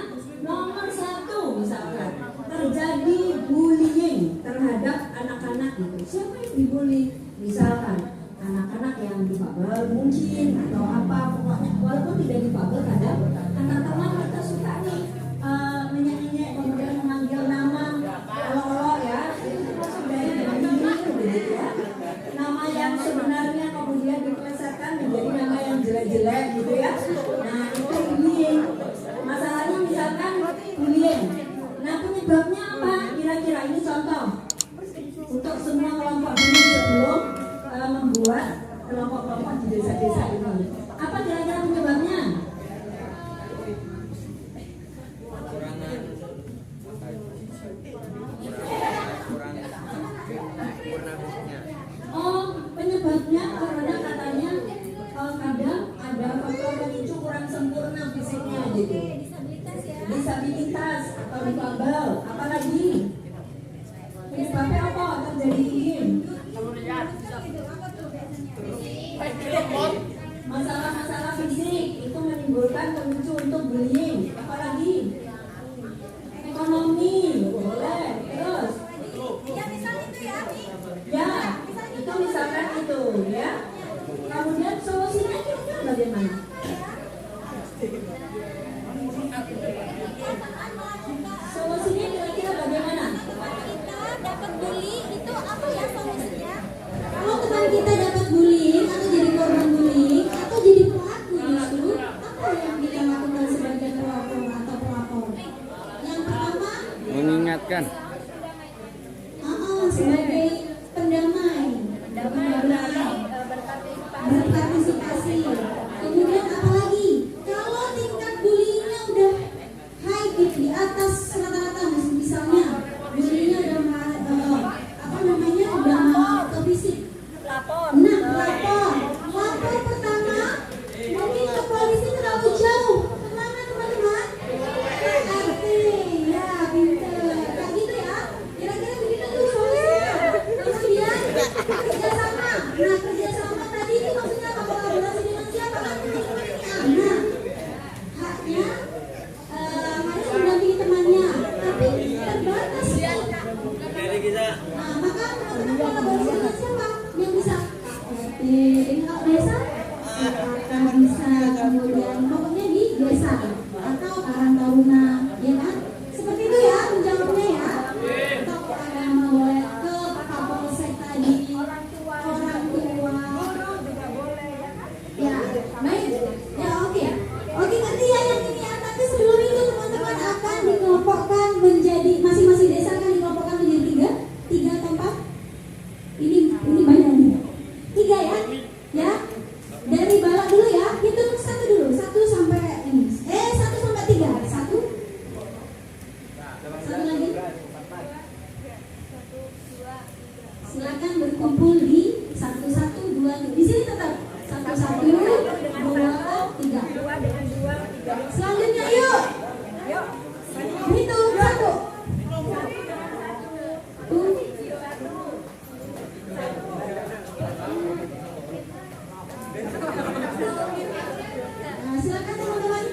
nomor 1 misalkan terjadi bullying terhadap anak-anak itu. Siapa yang dibully? Misalkan anak-anak yang difabel mungkin atau apa, pokoknya walaupun tidak difabel kadang anak teman kita suka nih menyanyi kemudian memanggil nama olok-olok ya, itu termasuk dari begitu ya. Nama yang sebenarnya kemudian dipelesetkan menjadi nama yang jelek-jelek gitu ya. Nah itu bullying. Masalahnya misalkan bullying. Nah penyebabnya apa? Kira-kira ini contoh untuk semua kelompok ini sebelum membuat kelompok-kelompok di desa-desa ini. Apa kira-kira penyebabnya? Oh, penyebabnya karena katanya kadang ada faktor pemicu kurang sempurna fisiknya gitu. Disabilitas atau difabel, apalagi penyebabnya apa terjadi ini? Masalah-masalah fisik itu menimbulkan pemicu untuk bullying, apalagi ekonomi, boleh, terus ya, itu misalkan itu ya. Kemudian solusinya kira-kira bagaimana? Solusinya kira-kira bagaimana? Dapat bully itu apa ya solusinya? Kalau teman kita dapat bullying atau jadi korban bullying atau jadi pelaku justru, apa yang kita lakukan sebagai pelapor atau pelapor? Yang pertama, Mengingatkan. sebagai pendamai, berpartisipasi. Kemudian apalagi kalau tingkat bullyingnya udah high gitu, di atas rata-rata, misalnya bullyingnya udah udah mau ke fisik. Nah, lapor pertama mungkin ke polisi terlalu jauh. Kemana teman-teman? Ke RT, ya pinter. Kayak gitu ya. Kira-kira begitu tuh solusinya. Kemudian kerjasama. Nah, kerjasama tadi itu maksudnya apa? Kolaborasi dengan siapa? Kan anak. Haknya harus mendampingi temannya, tapi terbatas. Nah, maka teman-teman kolaborasi dengan siapa? Yang bisa tingkat desa, akan bisa kemudian pokoknya di desa atau Karang Taruna, ya kan? Seperti itu ya menjawabnya ya. Atau agama boleh ke Kapolsek tadi, orang tua, ya baik, ya oke, ngerti ya yang ini ya. Tapi sebelum itu teman-teman akan dikelompokkan menjadi masing-masing desa akan dikelompokkan menjadi tiga tempat. Ini banyak nih. 3 ya, ya. Dari balak dulu ya, hitung 1 dulu, 1 sampai ini. 1 sampai 3, 1 lagi. Silakan berkumpul di 1, 2, 3. Di sini tetap 1, 2, 3. Selanjutnya yuk. Hitung 1. Nah, silakan teman-teman.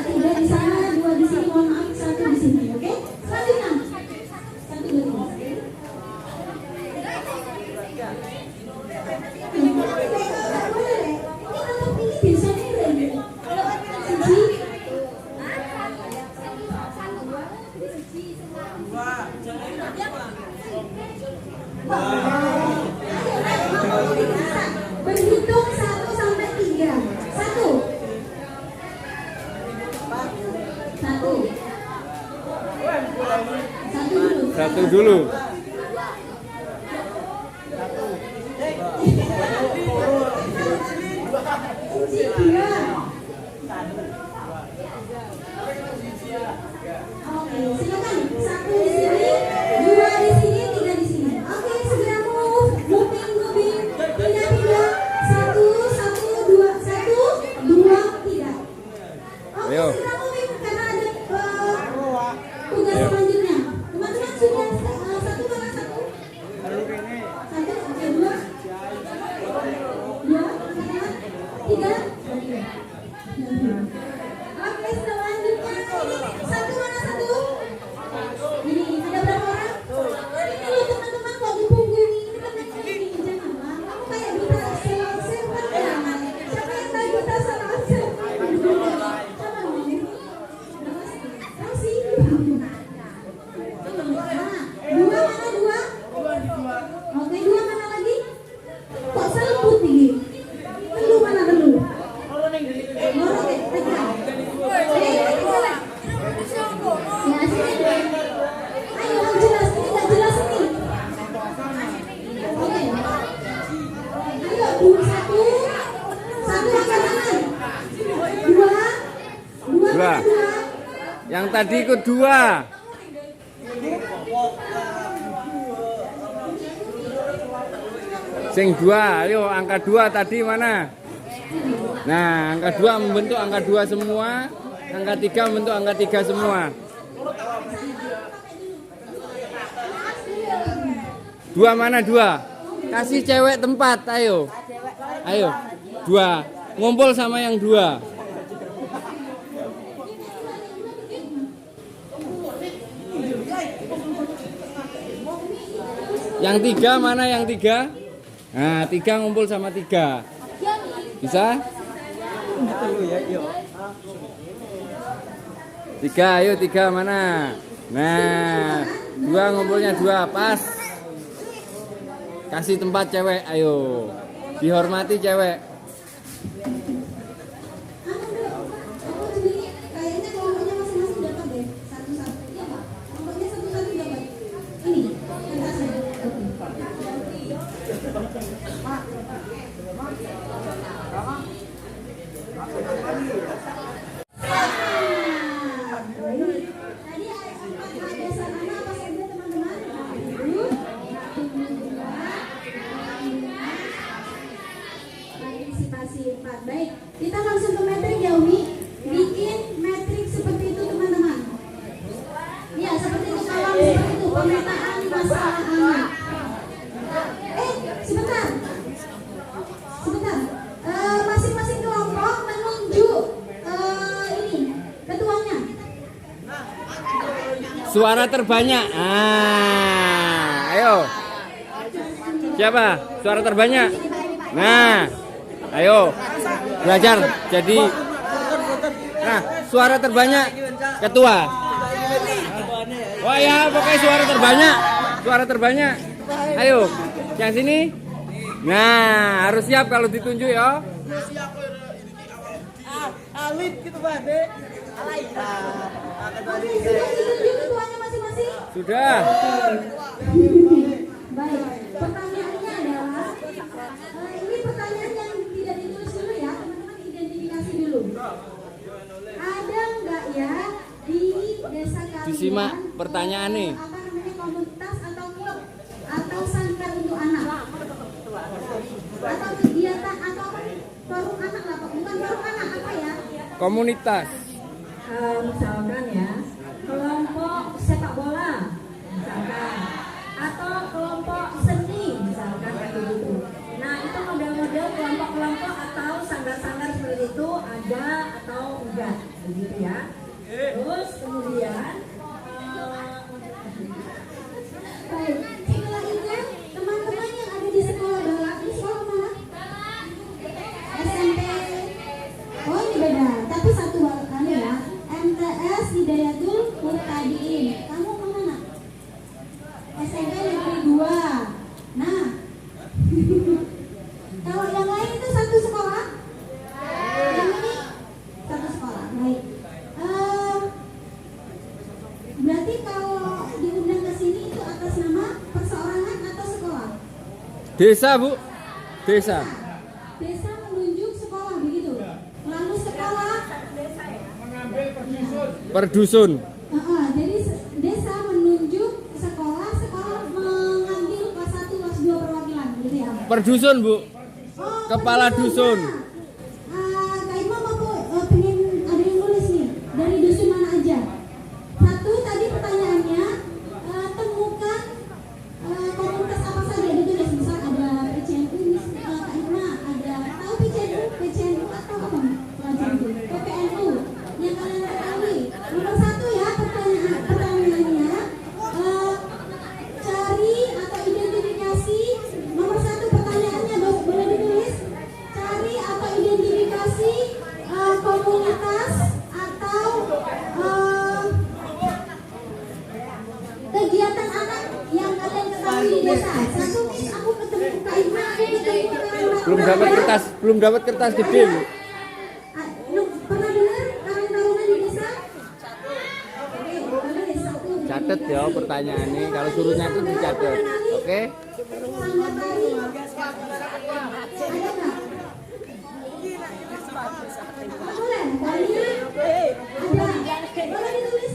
3 di sana, 2 di sini, mohon maaf, 1 di sini, oke? Selanjutnya 1, 2, 3. Berhitung 1 sampai 3. 1 dulu. Oke, silakan. 1 di sini, 2 di sini, 3 di sini. Oke, segera move. tadi ikut 2. Sing 2, ayo angka 2 tadi mana? Nah, angka 2 membentuk angka 2 semua, angka 3 membentuk angka 3 semua. 2 mana 2? Kasih cewek tempat, ayo. Ayo, 2. Ngumpul sama yang 2. Yang 3 mana yang 3? Nah, 3 ngumpul sama 3. Bisa? 3, ayo 3 mana? Nah, 2 ngumpulnya 2, pas. Kasih tempat cewek, ayo. Dihormati cewek. Kayaknya kelompoknya masing-masing dapat deh. Satu-satu. Iya, Pak. Kelompoknya satu-satu dapat. Ini. Tadi ada sarana apa saja teman-teman? Partisipasi 4. Baik, kita langsung ke metrik ya Umi. Bikin metrik seperti itu teman-teman. Ya, seperti itu kawan, seperti itu pemetaan masalah anak. Sebentar. Masing-masing kelompok menunjuk ini ketuanya. Suara terbanyak. Ayo. Siapa? Suara terbanyak. Nah, ayo belajar. Jadi, nah, suara terbanyak ketua. Wah ya, pokoknya suara terbanyak. Suara terbanyak. Ayo, yang sini. Nah, harus siap kalau ditunjuk ya. Alit gitu Pak, Dek. Oke, sudah ditunjuk ketuanya masing-masing. Sudah. Baik, pertanyaannya adalah ini pertanyaan yang tidak ditulis dulu ya, teman-teman identifikasi dulu. Ada enggak ya di desa kalian? Disimak pertanyaan nih. Apa namanya komunitas atau klub atau sanggar untuk anak? Atau kegiatan atau forum anak lah, bukan forum anak apa ya? Komunitas. Misalkan ya kelompok sepak bola misalkan, atau kelompok seni misalkan kayak gitu. Nah itu model-model kelompok-kelompok atau sanggar-sanggar seperti itu ada atau enggak begitu ya. Terus kemudian baik, setelah itu teman-teman yang ada di sekolah bawah, ini sekolah mana? SMP. Oh ini beda, tapi satu kali ya. MTS Hidayatul Murtadiin. Kamu kemana? SMP Negeri 2. Nah, kalau yang lain itu satu sekolah. Yang ini satu sekolah. Baik. Berarti kalau diundang ke sini itu atas nama perseorangan atau sekolah? Desa, Bu. Desa. Desa menunjuk sekolah begitu. Lalu sekolah Per dusun. jadi desa menunjuk sekolah, sekolah mengambil kelas 1, kelas 2 perwakilan gitu ya. Per dusun, Bu. Oh, Kepala per dusun. Kak Imam pengen ada yang nulis nih dari dusun mana aja. Satu tadi pertanyaannya temukan komunitas apa saja ditulis, misal ada PCNU, Kak Imam ada tahu PCNU atau apa pelajar itu PPNU yang kalian ketahui. Nomor 1 ya pertanyaannya cari atau identifikasi. Nomor 1 pertanyaannya boleh ditulis, cari atau identifikasi komunitas atau kegiatan anak yang kalian ketahui di desa. Satu nih aku ketemu Kak Ima, aku ketemu Belum dapat kertas gede, Bu. pernah dengar Karang Taruna di desa? Oke, boleh satu. Catet ya pertanyaannya. Kalau suruh nyatet dicatet. Oke? Sanggar tari. Ada nggak? Boleh, tarinya ada. Boleh ditulis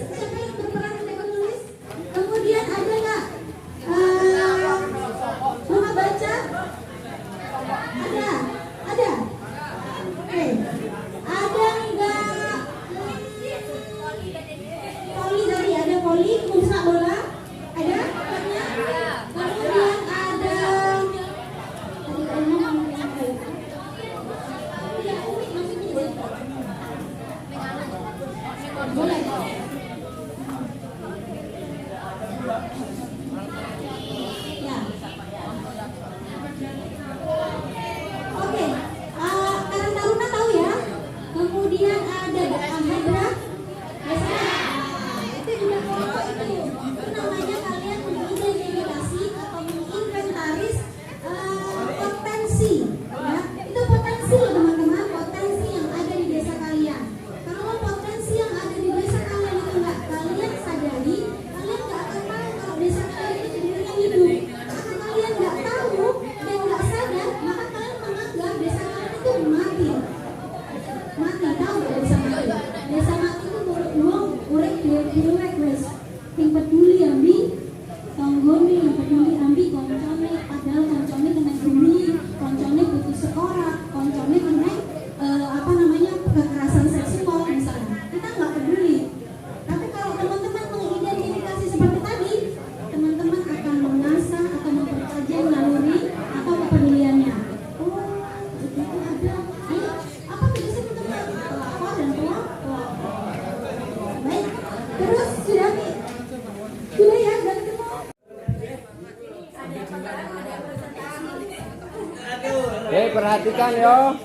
Perhatikan yo.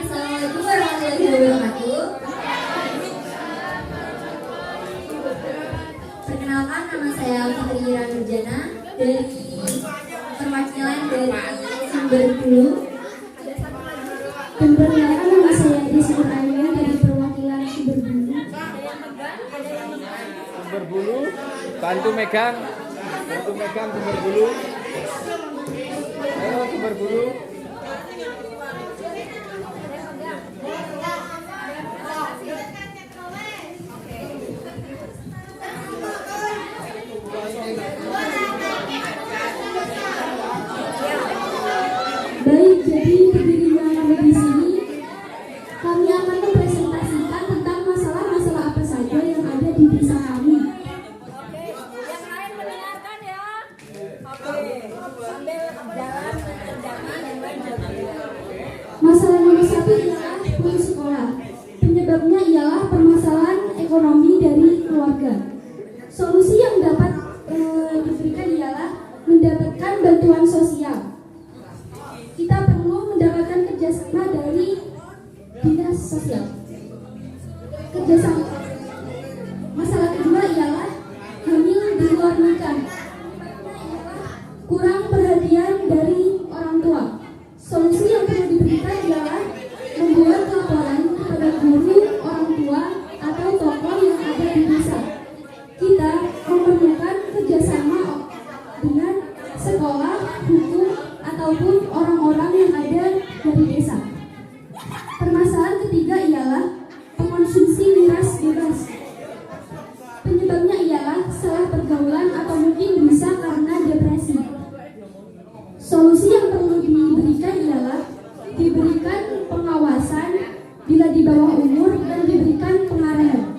Assalamualaikum warahmatullahi wabarakatuh. Perkenalkan, nama saya Fitri Ira Nurjana dari perwakilan dari Sumber Bulu. Dan perkenalkan, nama saya Desi Nuraya dari perwakilan Sumber Bulu. Sumber Bulu, bantu megang Sumber Bulu. Ayo Sumber Bulu. Baik, jadi berdirinya kami di sini, kami akan mempresentasikan tentang masalah-masalah apa saja yang ada di desa kami. Yang lain mendengarkan ya. Oke. Sambil jalan kerjaan yang lain juga. Masalah nomor 1 ialah putus sekolah. Penyebabnya ialah permasalahan ekonomi dari keluarga. Solusi yang dapat diberikan ialah mendapatkan bantuan sosial. Kita perlu mendapatkan kerjasama dari dinas sosial. Kerjasama. Masalah kedua ialah hamil di luar nikah. Kurang perhatian dari orang tua. Solusi yang perlu diberikan ialah membuat laporan kepada guru, orang tua, atau tokoh yang ada di desa. Kita memerlukan kerjasama dengan sekolah, hukum, ataupun orang-orang yang ada dari desa. Permasalahan ketiga ialah pengonsumsi miras bebas. Penyebabnya ialah salah pergaulan atau mungkin bisa karena depresi. Solusi yang perlu diberikan ialah diberikan pengawasan bila di bawah umur dan diberikan pengarahan.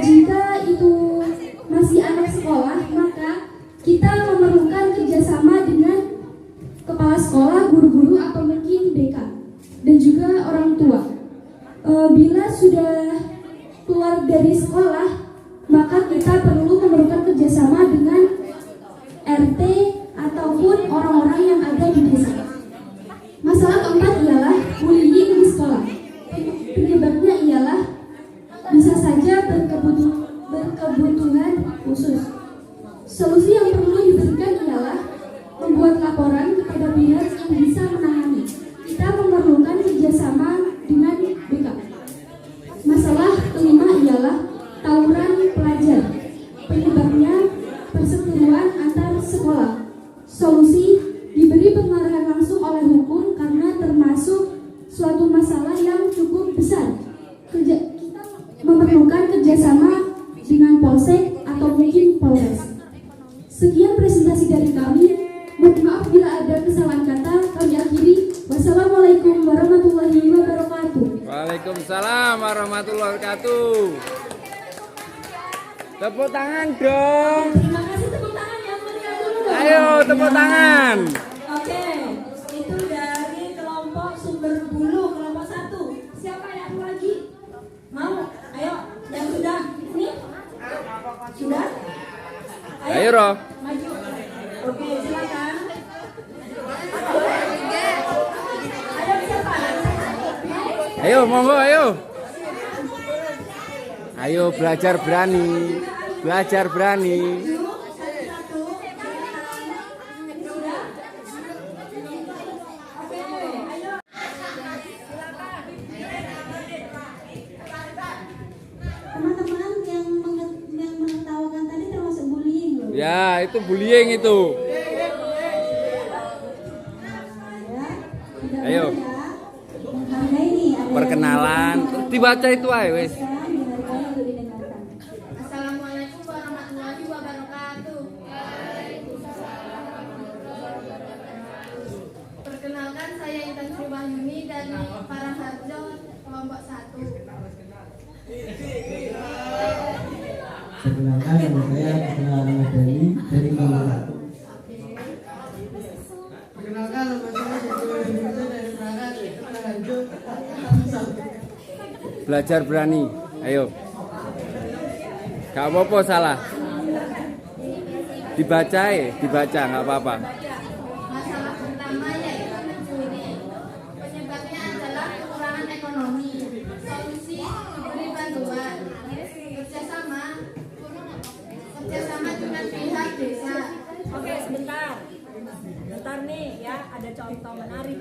Jika itu masih anak sekolah, maka kita memerlukan kerjasama dengan kepala sekolah, guru-guru, atau mungkin BK, dan juga orang tua. Bila sudah keluar dari sekolah, maka kita perlu memerlukan kerjasama dengan RT ataupun orang-orang yang ada di desa. Masalah keempat ialah bullying di sekolah. Penyebabnya ialah bisa saja berkebutuhan khusus. Solusi yang perlu diberikan ialah membuat laporan kepada pihak yang bisa menangani. Kita memerlukan kerjasama dengan BK. Masalah kelima ialah tawuran pelajar. Penyebabnya perseteruan antar sekolah. Solusi diberi pengarahan langsung oleh hukum karena termasuk suatu masalah yang cukup besar. Kita memerlukan kerjasama dengan Polsek atau mungkin Polres. Sekian presentasi dari kami. Mohon maaf bila ada kesalahan kata. Kami akhiri. Wassalamualaikum warahmatullahi wabarakatuh. Waalaikumsalam warahmatullahi wabarakatuh. Tepuk tangan dong. Terima kasih, tepuk tangan yang meriah dulu dong. Ayo tepuk tangan. Oke, itu dari kelompok Sumber Bulu, kelompok 1. Siapa yang lagi? Mau? Ayo, yang sudah. Ini? Sudah? Ayo Roh. Maju. Oke, silakan. Ayo siapa? Ayo monggo ayo. Ayo belajar berani. Belajar berani. Teman-teman yang menertawakan tadi termasuk bullying loh. Ya, itu bullying itu. Ayo. Menghargai nih, ada Perkenalan. Dibaca itu aja wes. Assalamualaikum warahmatullahi wabarakatuh. Perkenalkan, saya Intan Sri Wahyuni dari Paraharjo, kelompok 1. Perkenalkan, nama saya Ahmad Dhani dari kelompok 1. Perkenalkan, nama saya Syahrul Hidayat dari Paraharjo. Belajar berani. Ayo. Gak apa-apa salah. Dibaca nggak apa-apa. Masalah pertama yaitu mencuri. Penyebabnya adalah kekurangan ekonomi. Solusi beri bantuan. Kerjasama dengan pihak desa. Oke, sebentar nih ya, ada contoh menarik.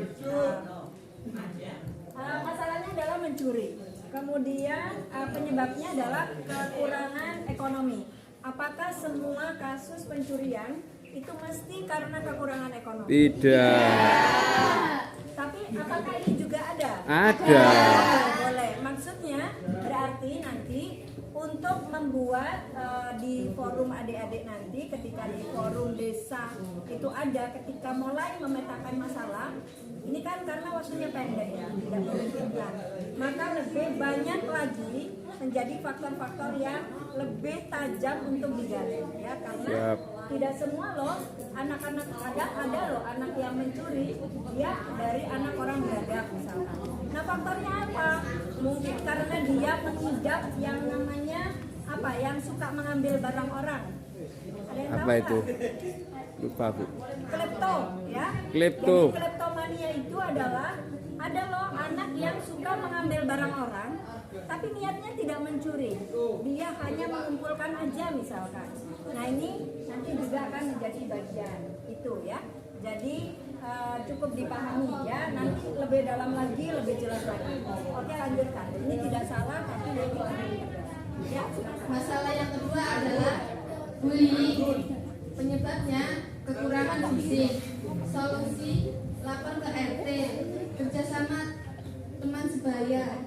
Masalahnya adalah mencuri. Kemudian penyebabnya adalah kekurangan ekonomi. Apakah semua kasus pencurian itu mesti karena kekurangan ekonomi? Tidak. Tapi apakah ini juga ada? Ada. Boleh. Maksudnya berarti nanti untuk membuat di forum adik-adik nanti, ketika di forum desa itu ada, ketika mulai memetakan masalah, ini kan karena waktunya pendek ya, tidak memungkinkan, maka lebih banyak lagi menjadi faktor-faktor yang lebih tajam untuk digali ya, karena tidak semua loh anak-anak, ada loh anak yang mencuri dia dari anak orang beradab misalkan. Nah faktornya apa? Mungkin karena dia mengidap yang namanya apa? Yang suka mengambil barang orang. Ada yang Apa tahu itu? Gak? Lupa Bu. Klepto ya. Klepto. Jadi kleptomania itu adalah ada loh anak yang suka mengambil barang orang, tapi niatnya tidak mencuri. Dia hanya mengumpulkan aja misalkan. Nah ini nanti juga akan menjadi bagian itu ya. Jadi cukup dipahami ya. Nanti lebih dalam lagi, lebih jelas lagi. Oke lanjutkan. Ini tidak salah tapi nanti ya. Masalah yang kedua adalah bullying. Penyebabnya kekurangan fisik. Solusi lapor ke RT, kerjasama teman sebaya.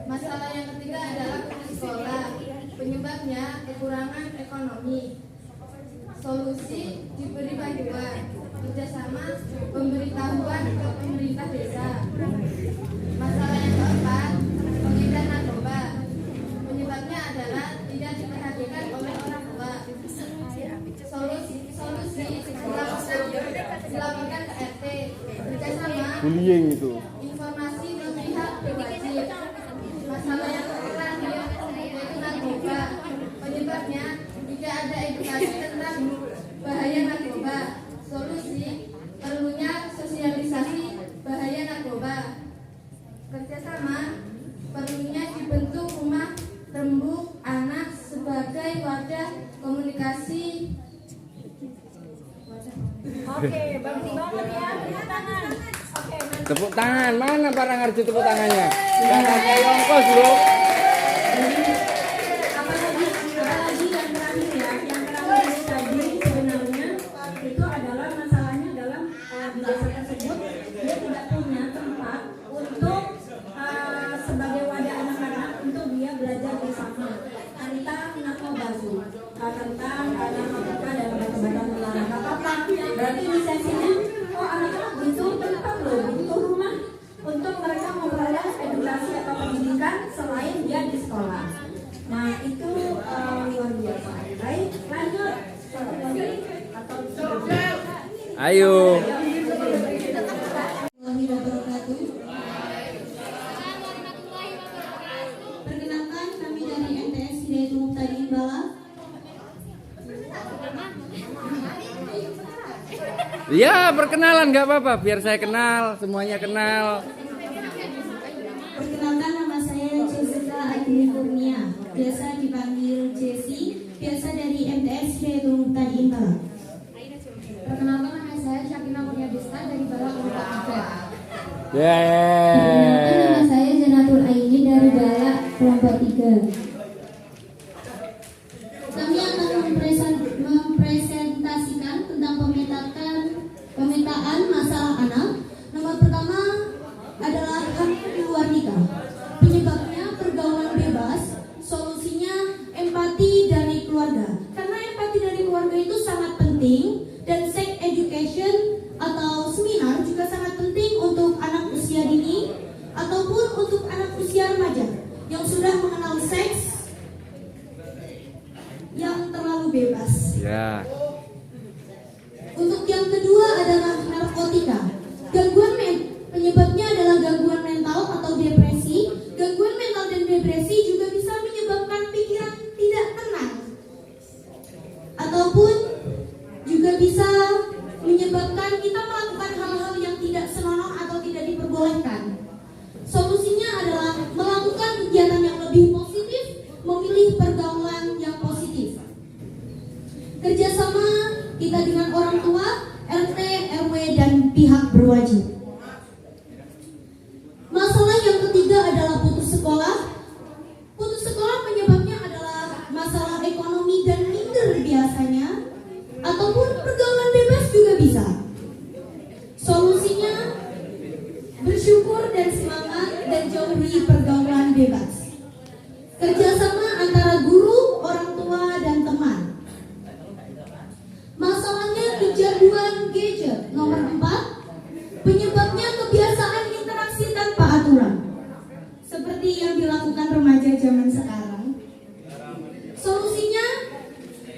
Masalah yang ketiga adalah putus sekolah. Penyebabnya kekurangan ekonomi. Solusi diberi bantuan, kerjasama pemberitahuan ke pemerintah desa. Masalah yang keempat, pengedar narkoba. Penyebabnya adalah tidak diperhatikan oleh orang tua. Solusi dilaporkan ke RT, kerjasama Bullying itu. informasi ke pihak berwajib. Masalah yang terakhir yaitu narkoba. Penyebabnya tidak ada edukasi tentang bahaya narkoba. Solusi perlunya sosialisasi bahaya narkoba. Kerjasama perlunya dibentuk rumah rembuk anak sebagai wadah komunikasi. Oke, bagus banget ya. Tepuk tangan. Oke, nanti. Tepuk tangan. Mana Pak Rangarjo tepuk tangannya? Jangan pakai ongkos bro. Apalagi yang terakhir ya, yang terakhir ini tadi sebenarnya itu adalah masalahnya dalam di desa tersebut dia tidak punya tempat untuk sebagai wadah anak-anak untuk dia belajar bersama tentang narkoba tentang narkoba dan obat-obatan terlarang. Apa berarti lisensinya? Oh anak-anak butuh tempat loh, butuh rumah untuk mereka memperoleh edukasi atau pendidikan selain dia di sekolah. Nah itu luar biasa. Baik, lanjut. Satu lagi atau Ayo. Perkenalkan kami dari MTS Hidayat Muhtadi Imbala. Ya perkenalan nggak apa-apa. Biar saya kenal, semuanya kenal. Perkenalkan nama saya Jessica Agni Kurnia, biasa dipanggil Jessie, biasa dari MTS Hidayat Muhtadi Imbala. Perkenalkan nama saya Syakina Kurnia Desta dari Bala Kelompok 3. Perkenalkan nama saya Janatul Aini dari Bala Kelompok 3. Kami akan mempresentasikan tentang pemetaan masalah anak. Nomor pertama adalah hamil di luar nikah. Penyebabnya pergaulan bebas. Solusinya empati dari keluarga. Karena empati dari keluarga itu sangat penting, dan sex education atau seminar juga sangat penting untuk anak usia dini ataupun untuk anak usia remaja yang sudah mengenal seks yang terlalu bebas. Ya. Untuk yang kedua adalah narkotika. Penyebabnya adalah gangguan mental atau depresi. Gangguan mental dan depresi juga bisa menyebabkan pikiran tidak tenang atau biasanya, ataupun pergaulan bebas juga bisa. Solusinya bersyukur dan semangat dan jauhi pergaulan bebas. Kerjasama antara guru, orang tua, dan teman. Masalahnya kecanduan gadget. Nomor 4, penyebabnya kebiasaan interaksi tanpa aturan, seperti yang dilakukan remaja zaman sekarang. Solusinya,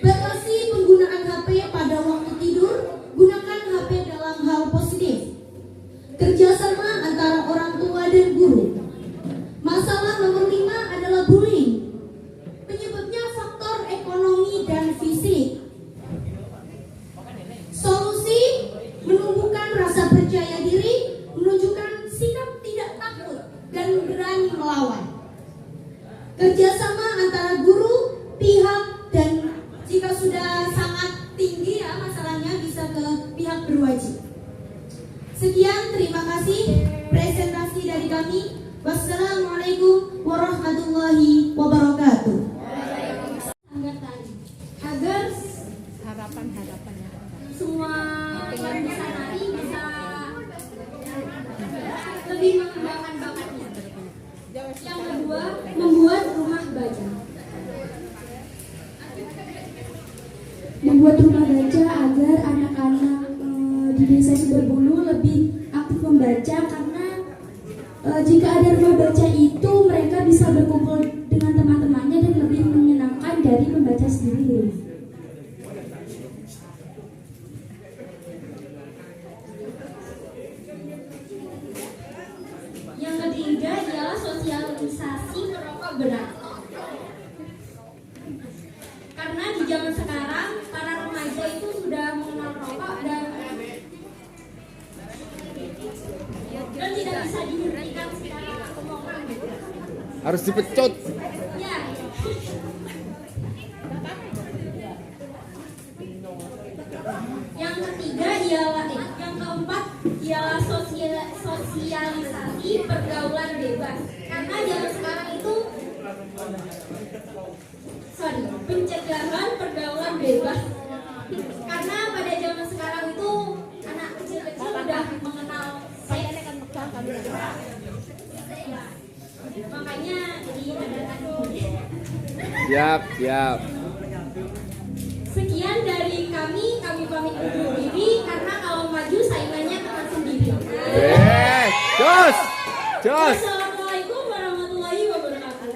batasi penggunaan HP pada waktu tidur, gunakan HP dalam hal positif. Kerjasama antara orang tua dan guru. Masalah nomor 5 adalah bullying. Penyebabnya faktor ekonomi dan fisik. Solusi, menumbuhkan rasa percaya diri, menunjukkan sikap tidak takut dan berani melawan. Kerjasama antara guru, pihak, dan jika sudah sangat tinggi ya masalahnya bisa ke pihak berwajib. Sekian, terima kasih presentasi dari kami. Wassalamualaikum warahmatullahi wabarakatuh. Agar harapan-harapannya semua yang di sana ini bisa lebih mengembangkan bakatnya. Yang kedua, membuat rumah baca. Membuat rumah baca agar anak-anak di desa Sumberbulu lebih aktif membaca, karena jika ada rumah baca itu mereka bisa berkumpul dengan teman-temannya dan lebih menyenangkan dari membaca sendiri di rumah. Yang ketiga adalah sosialisasi merokok berat. Karena di zaman sekarang para remaja itu sudah mengenal rokok dan tidak bisa dihentikan secara omongan. Harus dipecut. Ya. Yang ketiga ialah yang keempat ialah sosialisasi pergaulan bebas. Karena zaman sekarang itu pencegahan pergaulan bebas. Karena pada zaman sekarang itu anak kecil-kecil sudah mengenal seks. Makanya diadakan ini. Siap. Sekian dari kami pamit undur diri karena kalau maju saingannya teman sendiri. Jos. Assalamualaikum warahmatullahi wabarakatuh.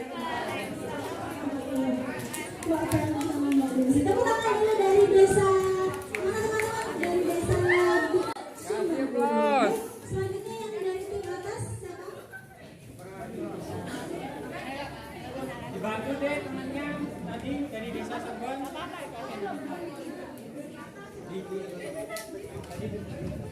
Tepuk tangan dulu dari desa. Mana teman-teman dari desa Sumberbulu. Selanjutnya yang dari tim atas siapa? Dibantu deh temannya tadi dari desa Songgon. Tadi